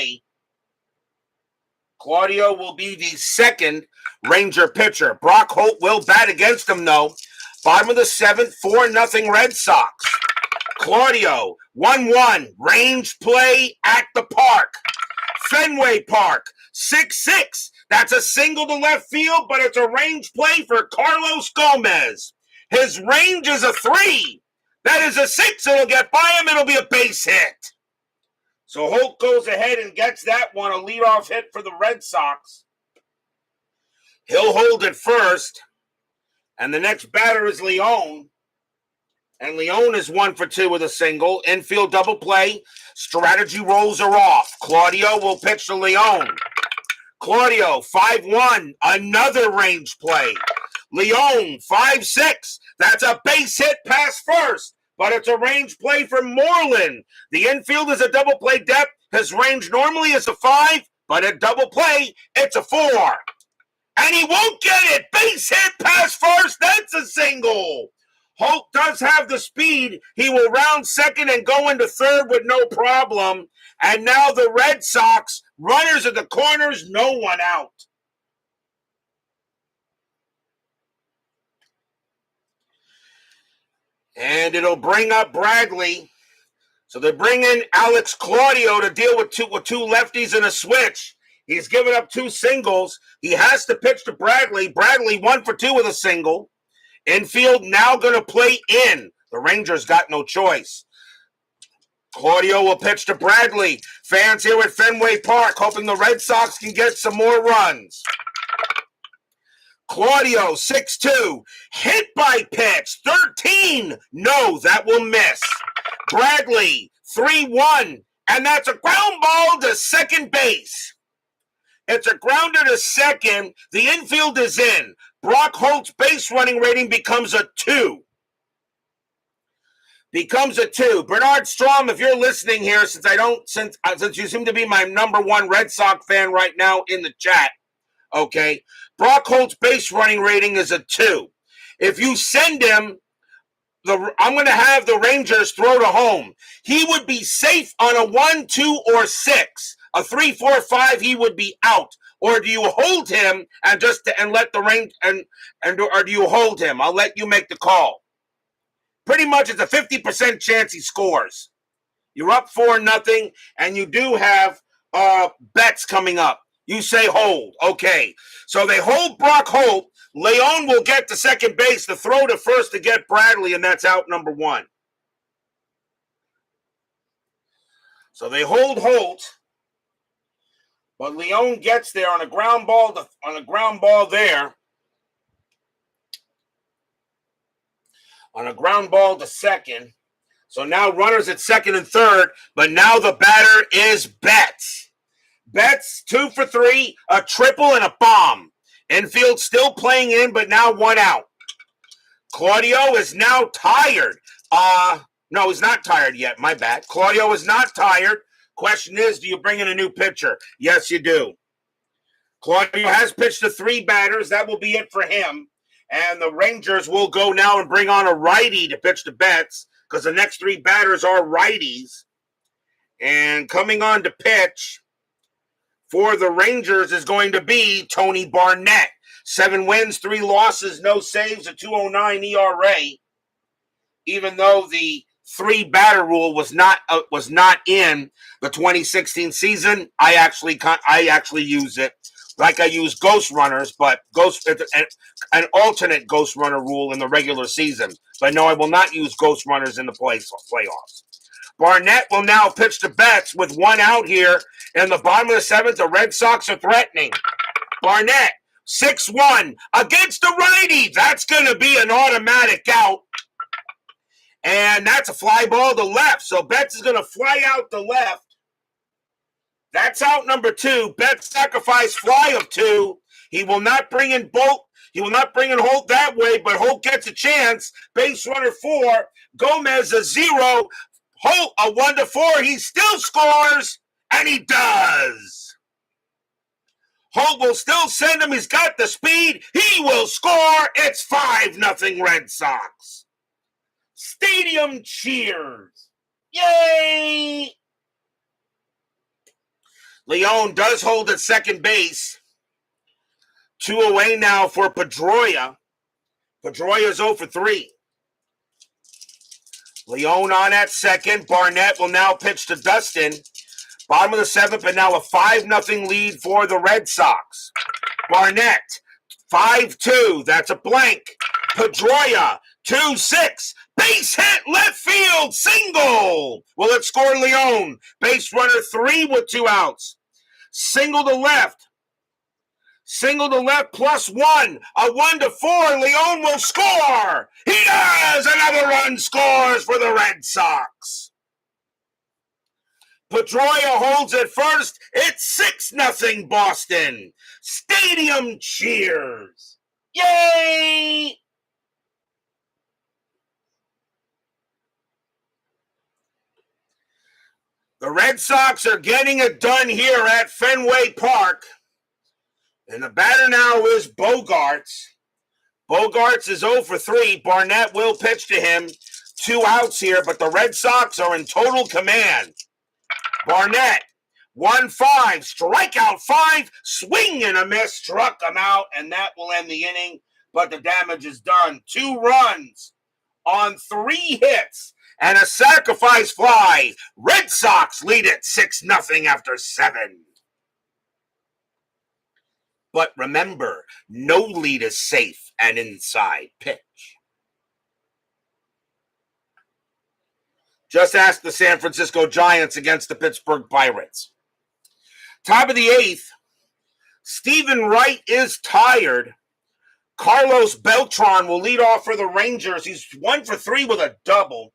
Claudio will be the second Ranger pitcher. Brock Holt will bat against him, though. Bottom of the 7th, 4-0 Red Sox. Claudio, 1-1, range play at the park. Fenway Park, 6-6. That's a single to left field, but it's a range play for Carlos Gomez. His range is a 3. That is a 6. It'll get by him. It'll be a base hit. So Holt goes ahead and gets that one, a leadoff hit for the Red Sox. He'll hold it first. And the next batter is Leone. And Leone is 1 for 2 with a single. Infield double play. Strategy rolls are off. Claudio will pitch to Leone. Claudio, 5-1. Another range play. Leone, 5-6. That's a base hit past first. But it's a range play for Moreland. The infield is a double play depth. His range normally is a 5, but at double play, it's a 4. And he won't get it. Base hit past first. That's a single. Holt does have the speed. He will round second and go into third with no problem. And now the Red Sox, runners at the corners, no one out. And it'll bring up Bradley. So they bring in Alex Claudio to deal with two lefties and a switch. He's given up 2 singles. He has to pitch to Bradley. Bradley 1 for 2 with a single. Infield now going to play in. The Rangers got no choice. Claudio will pitch to Bradley. Fans here at Fenway Park hoping the Red Sox can get some more runs. Claudio, 6-2. Hit by pitch, 13. No, that will miss. Bradley, 3-1. And that's a ground ball to second base. It's a grounder to second. The infield is in. Brock Holt's base running rating becomes a 2. Bernard Strom, if you're listening here, since you seem to be my number 1 Red Sox fan right now in the chat, okay, Brock Holt's base running rating is a 2. If you send him, I'm going to have the Rangers throw to home. He would be safe on a 1, 2, or 6. A 3, 4, 5, he would be out. Or do you hold him and let the range or do you hold him? I'll let you make the call. Pretty much it's a 50% chance he scores. You're up 4-0, and you do have bets coming up. You say hold. Okay. So they hold Brock Holt. Leone will get to second base to throw to first to get Bradley, and that's out number 1. So they hold Holt. But Leone gets there on a ground ball there. On a ground ball to second. So now runners at second and third, but now the batter is Betts. Betts, 2 for 3, a triple and a bomb. Infield still playing in, but now 1 out. Claudio is now tired. No, he's not tired yet. My bad. Claudio is not tired. Question is, do you bring in a new pitcher? Yes, you do. Claudio has pitched to 3 batters. That will be it for him. And the Rangers will go now and bring on a righty to pitch to Betts because the next 3 batters are righties. And coming on to pitch for the Rangers is going to be Tony Barnett. 7 wins, 3 losses, no saves, a 2.09 ERA. Even though the 3-batter rule was not in the 2016 season. I actually use it like I use ghost runners, but an alternate ghost runner rule in the regular season. But no, I will not use ghost runners in the playoffs. Barnett will now pitch to Betts with 1 out here in the bottom of the 7th. The Red Sox are threatening. Barnett, 6-1 against the righty. That's going to be an automatic out. And that's a fly ball to left. So Betts is going to fly out to left. That's out number 2. Betts sacrifice fly of 2. He will not bring in Bolt. He will not bring in Holt that way, but Holt gets a chance. Base runner 4. Gomez a 0. Holt a 1-4. He still scores, and he does. Holt will still send him. He's got the speed. He will score. It's 5-0 Red Sox. Stadium cheers. Yay! Leone does hold at second base. 2 away now for Pedroia. Pedroia's 0 for 3. Leone on at second. Barnett will now pitch to Dustin. Bottom of the 7th, and now a 5-0 lead for the Red Sox. Barnett, 5-2. That's a blank. Pedroia, 2-6. Base hit, left field, single. Will it score Leone? Base runner 3 with 2 outs. Single to left. Single to left plus 1. A 1-4. Leone will score. He does. Another run scores for the Red Sox. Pedroia holds it first. It's 6-0 Boston. Stadium cheers. Yay! The Red Sox are getting it done here at Fenway Park. And the batter now is Bogaerts. Bogaerts is 0 for 3. Barnett will pitch to him. 2 outs here, but the Red Sox are in total command. Barnett, 1-5, strikeout 5, swing and a miss, struck him out, and that will end the inning, but the damage is done. 2 runs on 3 hits and a sacrifice fly. Red Sox lead it 6-0 after 7. But remember, no lead is safe and inside pitch. Just ask the San Francisco Giants against the Pittsburgh Pirates. Top of the 8th, Stephen Wright is tired. Carlos Beltran will lead off for the Rangers. He's 1 for 3 with a double.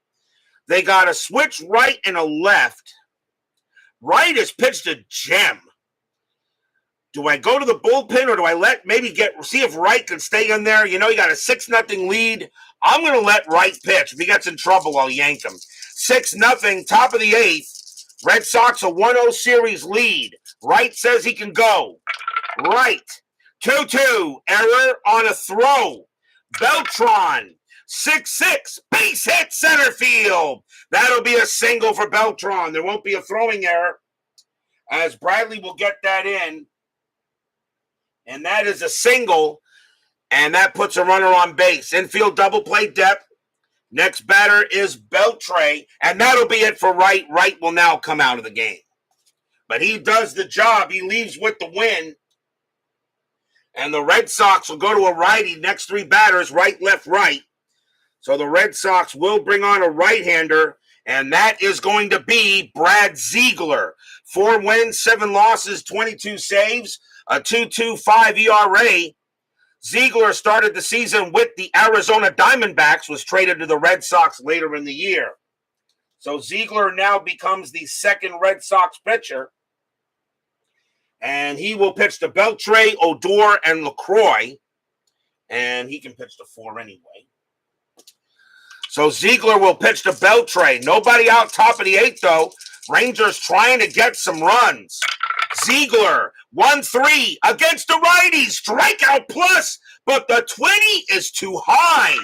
They got a switch right and a left. Wright has pitched a gem. Do I go to the bullpen or do I see if Wright can stay in there? You know, you got a 6-0 lead. I'm going to let Wright pitch. If he gets in trouble, I'll yank him. 6-0, top of the 8th. Red Sox a 1-0 series lead. Wright says he can go. Wright, 2-2, error on a throw. Beltran, 6-6, base hit center field. That'll be a single for Beltran. There won't be a throwing error as Bradley will get that in. And that is a single, and that puts a runner on base. Infield double play depth. Next batter is Beltre, and that'll be it for Wright. Wright will now come out of the game. But he does the job. He leaves with the win. And the Red Sox will go to a righty. Next 3 batters, right, left, right. So the Red Sox will bring on a right-hander, and that is going to be Brad Ziegler. 4 wins, 7 losses, 22 saves, a 2.25 ERA. Ziegler started the season with the Arizona Diamondbacks, was traded to the Red Sox later in the year. So Ziegler now becomes the second Red Sox pitcher. And he will pitch to Beltre, Odor, and LaCroix. And he can pitch to 4 anyway. So Ziegler will pitch to Beltre. Nobody out top of the 8th, though. Rangers trying to get some runs. Ziegler, 1-3 against the righty. Strikeout plus, but the 20 is too high.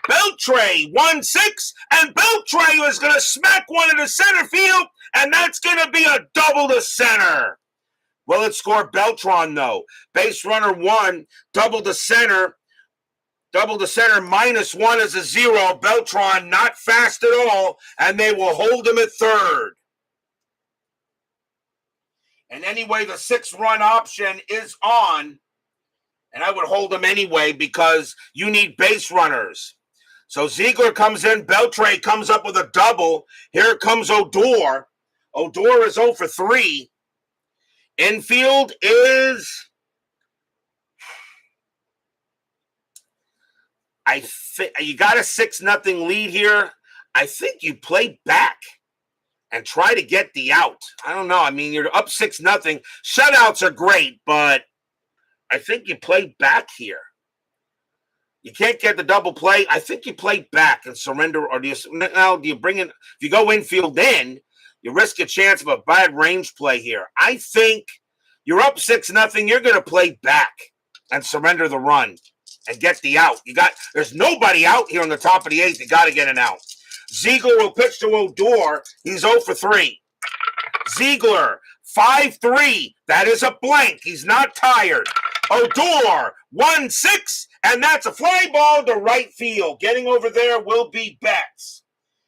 Beltre, 1-6, and Beltre is going to smack one into center field, and that's going to be a double to center. Will it score Beltran, though? Base runner 1, double to center. Double to center, -1 is a 0. Beltran not fast at all, and they will hold him at third. And anyway, the 6-run option is on, and I would hold him anyway because you need base runners. So Ziegler comes in, Beltre comes up with a double. Here comes Odor. Odor is 0 for 3. Infield is, you got a 6-0 lead here. I think you play back and try to get the out. I don't know. I mean, you're up 6-0. Shutouts are great, but I think you play back here. You can't get the double play. I think you play back and surrender, or do you bring in? If you go infield in, you risk a chance of a bad range play here. I think you're up 6-0. You're going to play back and surrender the run and get the out. There's nobody out here on the top of the 8th. You got to get an out. Ziegler will pitch to Odor. He's 0 for 3. Ziegler, 5-3. That is a blank. He's not tired. Odor, 1-6, and that's a fly ball to right field. Getting over there will be Betts.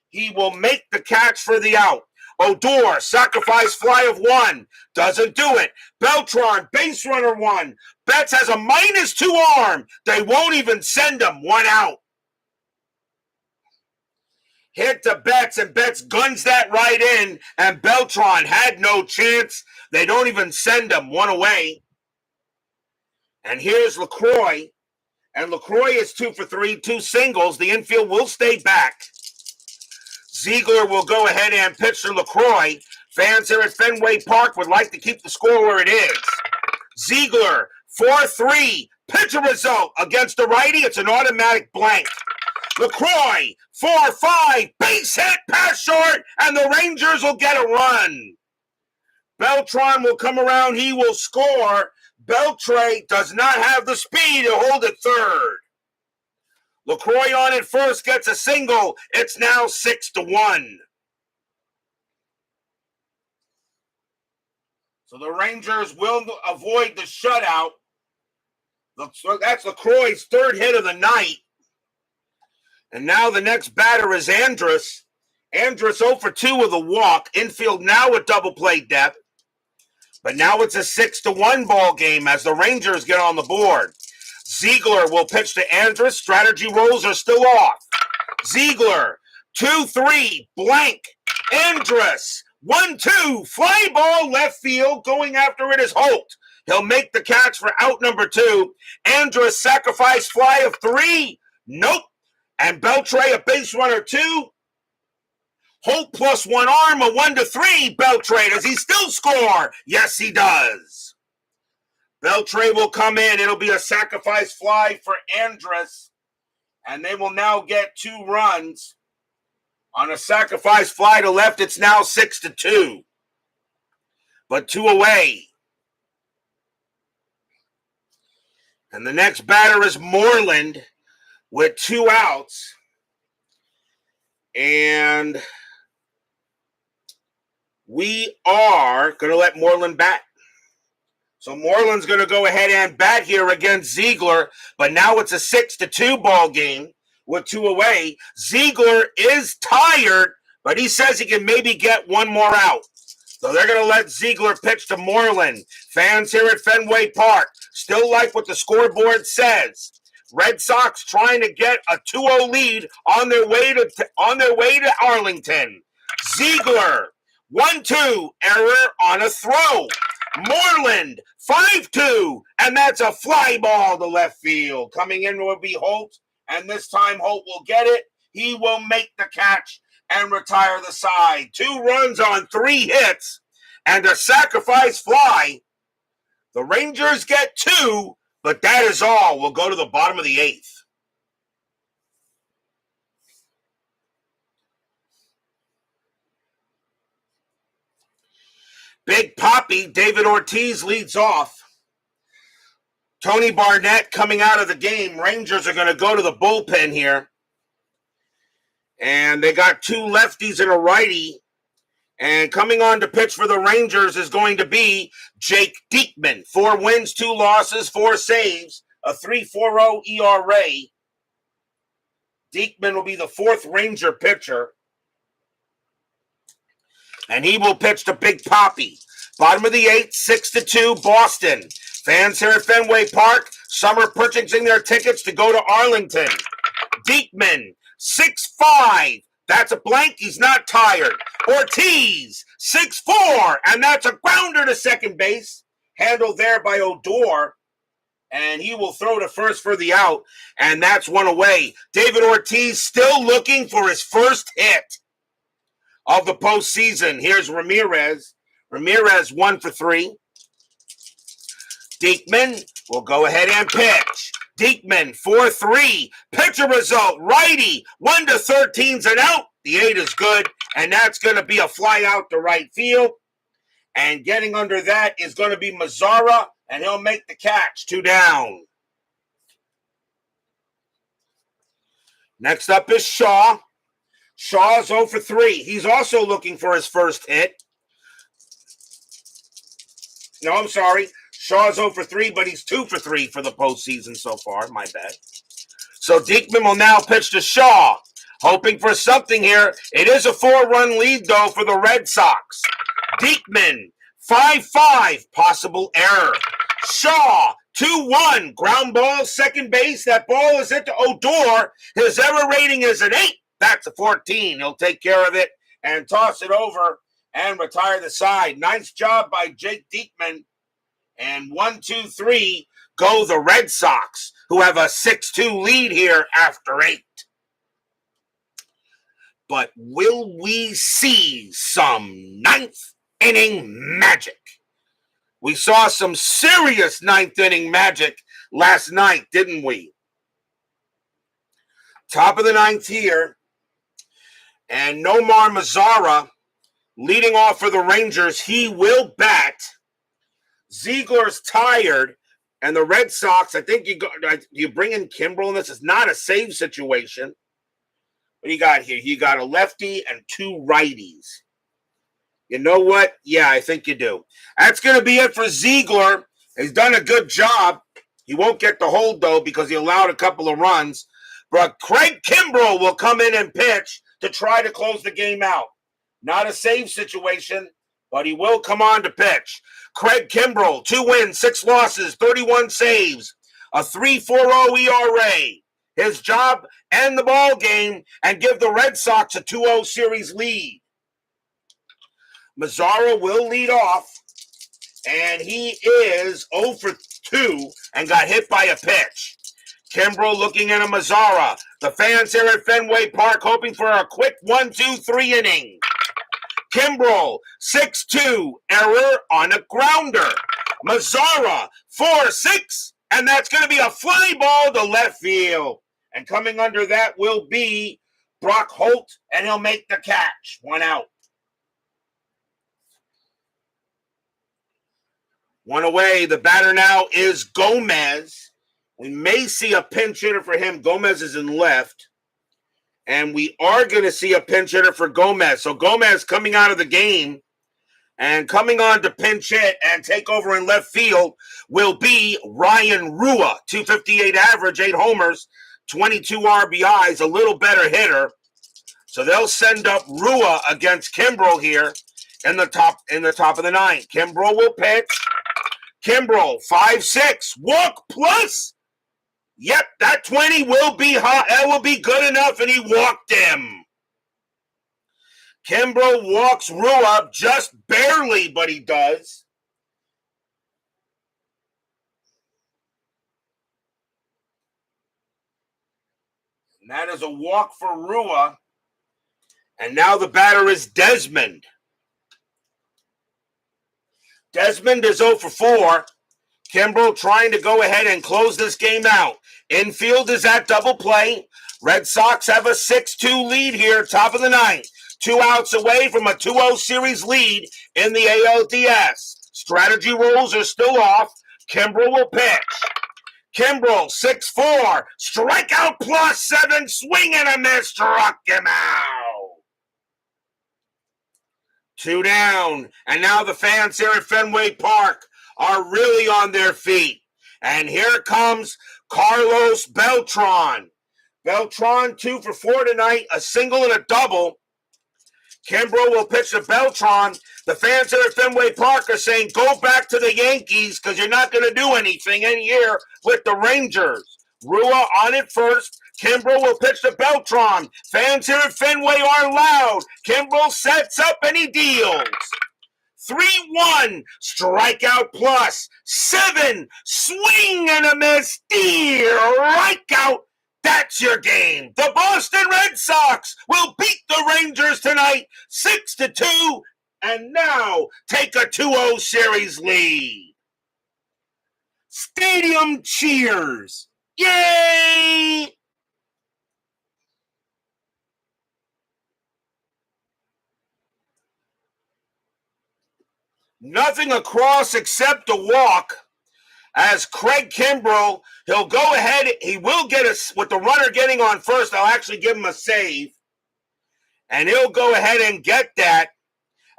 He will make the catch for the out. Odor, sacrifice fly of 1. Doesn't do it. Beltran, base runner 1. Betts has a -2 arm. They won't even send him. 1 out. Hit to Betts, and Betts guns that right in, and Beltran had no chance. They don't even send him. 1 away. And here's LaCroix. And LaCroix is 2 for 3, 2 singles. The infield will stay back. Ziegler will go ahead and pitch to LaCroix. Fans here at Fenway Park would like to keep the score where it is. Ziegler, 4-3. Pitcher result against the righty. It's an automatic blank. LaCroix, 4-5. Base hit, pass short, and the Rangers will get a run. Beltran will come around. He will score. Beltre does not have the speed to hold it third. LaCroix on it first, gets a single. It's now 6-1. So the Rangers will avoid the shutout. That's LaCroix's 3rd hit of the night. And now the next batter is Andrus. Andrus 0 for 2 with a walk. Infield now with double play depth. But now it's a 6-1 ball game as the Rangers get on the board. Ziegler will pitch to Andrus. Strategy rolls are still off. Ziegler, 2-3, blank. Andrus, 1-2, fly ball left field. Going after it is Holt. He'll make the catch for out number 2. Andrus sacrifice fly of 3. Nope. And Beltre, a base runner 2. Holt plus 1 arm, a 1-3. Beltre, does he still score? Yes, he does. Beltre will come in. It'll be a sacrifice fly for Andrus. And they will now get 2 runs. On a sacrifice fly to left, it's now 6-2. But 2 away. And the next batter is Moreland with 2 outs. And we are going to let Moreland bat. So Moreland's going to go ahead and bat here against Ziegler, but now it's a 6-2 ball game with 2 away. Ziegler is tired, but he says he can maybe get 1 more out. So they're going to let Ziegler pitch to Moreland. Fans here at Fenway Park still like what the scoreboard says. Red Sox trying to get a 2-0 lead on their way to Arlington. Ziegler, 1-2, error on a throw. Moreland, 5-2, and that's a fly ball to left field. Coming in will be Holt, and this time Holt will get it. He will make the catch and retire the side. 2 runs on 3 hits and a sacrifice fly. The Rangers get 2, but that is all. We'll go to the bottom of the 8th. Big Poppy, David Ortiz leads off. Tony Barnett coming out of the game. Rangers are going to go to the bullpen here. And they got 2 lefties and a righty. And coming on to pitch for the Rangers is going to be Jake Diekman. 4 wins, 2 losses, 4 saves, a 3.40 ERA. Diekman will be the fourth Ranger pitcher. And he will pitch to Big Poppy. Bottom of the eighth, 6-2, Boston. Fans here at Fenway Park, some are purchasing their tickets to go to Arlington. Diekman, 6-5. That's a blank. He's not tired. Ortiz, 6-4. And that's a grounder to second base. Handled there by Odor. And he will throw to first for the out. And that's one away. David Ortiz still looking for his first hit of the postseason. Here's Ramirez. Ramirez 1 for 3. Diekman will go ahead and pitch. Diekman 4-3. Pitcher result. Righty 1-13's an out. The 8 is good. And that's going to be a fly out to right field. And getting under that is going to be Mazzara. And he'll make the catch. 2 down. Next up is Shaw. Shaw's 0 for 3. He's also looking for his first hit. No, I'm sorry. Shaw's 0 for 3, but he's 2 for 3 for the postseason so far. My bad. So Diekman will now pitch to Shaw. Hoping for something here. It is a 4-run lead, though, for the Red Sox. Diekman, 5-5. Possible error. Shaw, 2-1. Ground ball, second base. That ball is hit to Odor. His error rating is an 8. That's a 14. He'll take care of it and toss it over and retire the side. Nice job by Jake Diekman. And 1-2-3 go the Red Sox, who have a 6-2 lead here after 8. But will we see some ninth inning magic? We saw some serious ninth inning magic last night, didn't we? Top of the ninth here. And Nomar Mazzara leading off for the Rangers. He will bat. Ziegler's tired. And the Red Sox, I think you bring in Kimbrel in this. It's not a save situation. What do you got here? You got a lefty and 2 righties. You know what? Yeah, I think you do. That's going to be it for Ziegler. He's done a good job. He won't get the hold, though, because he allowed a couple of runs. But Craig Kimbrel will come in and pitch to try to close the game out. Not a save situation, but he will come on to pitch. Craig Kimbrel, 2 wins, 6 losses, 31 saves, a 3.40 ERA. His job, end the ball game and give the Red Sox a 2-0 series lead. Mazzara will lead off, and he is 0 for 2 and got hit by a pitch. Kimbrel looking at a Mazzara. The fans here at Fenway Park hoping for a quick 1-2-3 inning. Kimbrel, 6-2, error on a grounder. Mazzara, 4-6, and that's going to be a fly ball to left field. And coming under that will be Brock Holt, and he'll make the catch. 1 out. 1 away. The batter now is Gomez. We may see a pinch hitter for him. Gomez is in left. And we are going to see a pinch hitter for Gomez. So Gomez coming out of the game and coming on to pinch hit and take over in left field will be Ryan Rua. 258 average, 8 homers, 22 RBIs, a little better hitter. So they'll send up Rua against Kimbrel here in the top of the ninth. Kimbrel will pitch. Kimbrel, 5-6, walk plus. Yep, that 20 will be hot. That will be good enough, and he walked him. Kimbrel walks Rua just barely, but he does. And that is a walk for Rua. And now the batter is Desmond. Desmond is 0 for 4. Kimbrel trying to go ahead and close this game out. Infield is at double play. Red Sox have a 6-2 lead here, top of the ninth. 2 outs away from a 2-0 series lead in the ALDS. Strategy rules are still off. Kimbrel will pitch. Kimbrel, 6-4, strikeout plus 7, swing and a miss, struck him out. 2 down, and now the fans here at Fenway Park are really on their feet. And here comes Carlos Beltran. Beltran 2 for 4 tonight, a single and a double. Kimbrough will pitch to Beltran. The fans here at Fenway Park are saying, go back to the Yankees because you're not going to do anything in here with the Rangers. Rua on it first. Kimbrough will pitch to Beltran. Fans here at Fenway are loud. Kimbrough sets up and he deals. 3-1, strikeout plus 7, swing and a miss, strikeout. That's your game. The Boston Red Sox will beat the Rangers tonight 6-2 and now take a 2-0 series lead. Stadium cheers. Yay! Nothing across except a walk. As Craig Kimbrough, he'll go ahead. He will get us with the runner getting on first. I'll actually give him a save. And he'll go ahead and get that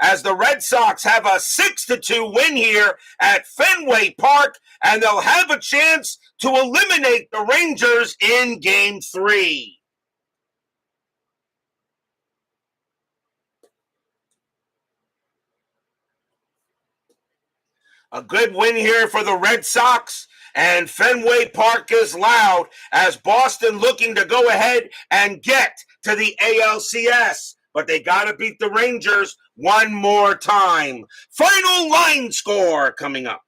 as the Red Sox have a 6-2 win here at Fenway Park. And they'll have a chance to eliminate the Rangers in Game 3. A good win here for the Red Sox, and Fenway Park is loud as Boston looking to go ahead and get to the ALCS. But they got to beat the Rangers one more time. Final line score coming up.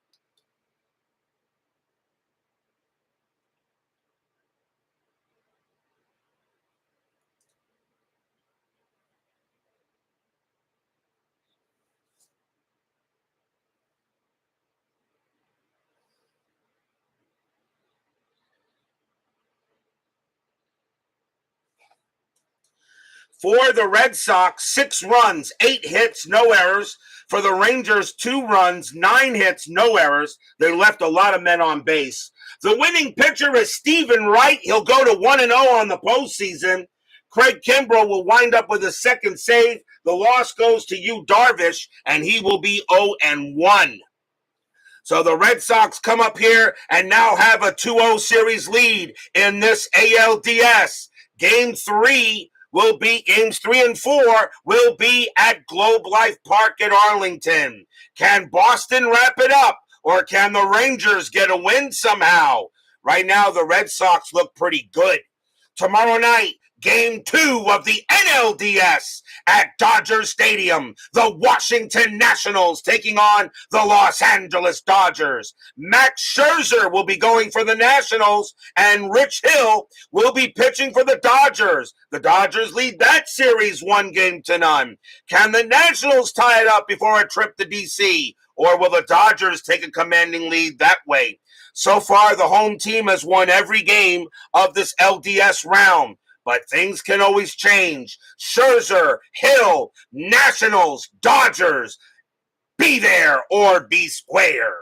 For the Red Sox, 6 runs, 8 hits, no errors. For the Rangers, 2 runs, 9 hits, no errors. They left a lot of men on base. The winning pitcher is Stephen Wright. He'll go to 1-0 on the postseason. Craig Kimbrough will wind up with a second save. The loss goes to Yu Darvish, and he will be 0-1. So the Red Sox come up here and now have a 2-0 series lead in this ALDS. Game 3 will be games 3 and 4 will be at Globe Life Park in Arlington. Can Boston wrap it up, or can the Rangers get a win somehow? Right now, the Red Sox look pretty good. Tomorrow night, Game 2 of the NLDS at Dodger Stadium. The Washington Nationals taking on the Los Angeles Dodgers. Max Scherzer will be going for the Nationals, and Rich Hill will be pitching for the Dodgers. The Dodgers lead that series 1-0. Can the Nationals tie it up before a trip to D.C., or will the Dodgers take a commanding lead that way? So far, the home team has won every game of this LDS round. But things can always change. Scherzer, Hill, Nationals, Dodgers. Be there or be square.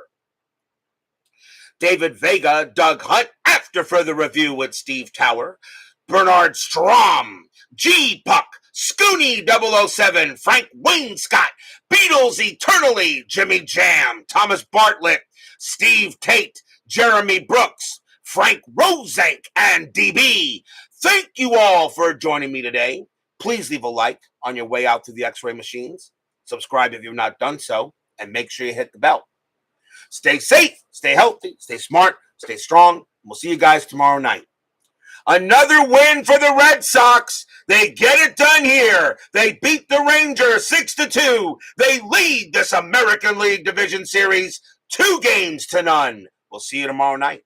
David Vega, Doug Hunt, after further review with Steve Tower. Bernard Strom, G. Puck, Scooney 007, Frank Wainscott, Beatles Eternally, Jimmy Jam, Thomas Bartlett, Steve Tate, Jeremy Brooks, Frank Rosenk, and DB. Thank you all for joining me today. Please leave a like on your way out to the X-ray machines. Subscribe if you've not done so, and make sure you hit the bell. Stay safe, stay healthy, stay smart, stay strong. We'll see you guys tomorrow night. Another win for the Red Sox. They get it done here. They beat the Rangers 6-2. They lead this American League Division Series 2-0. We'll see you tomorrow night.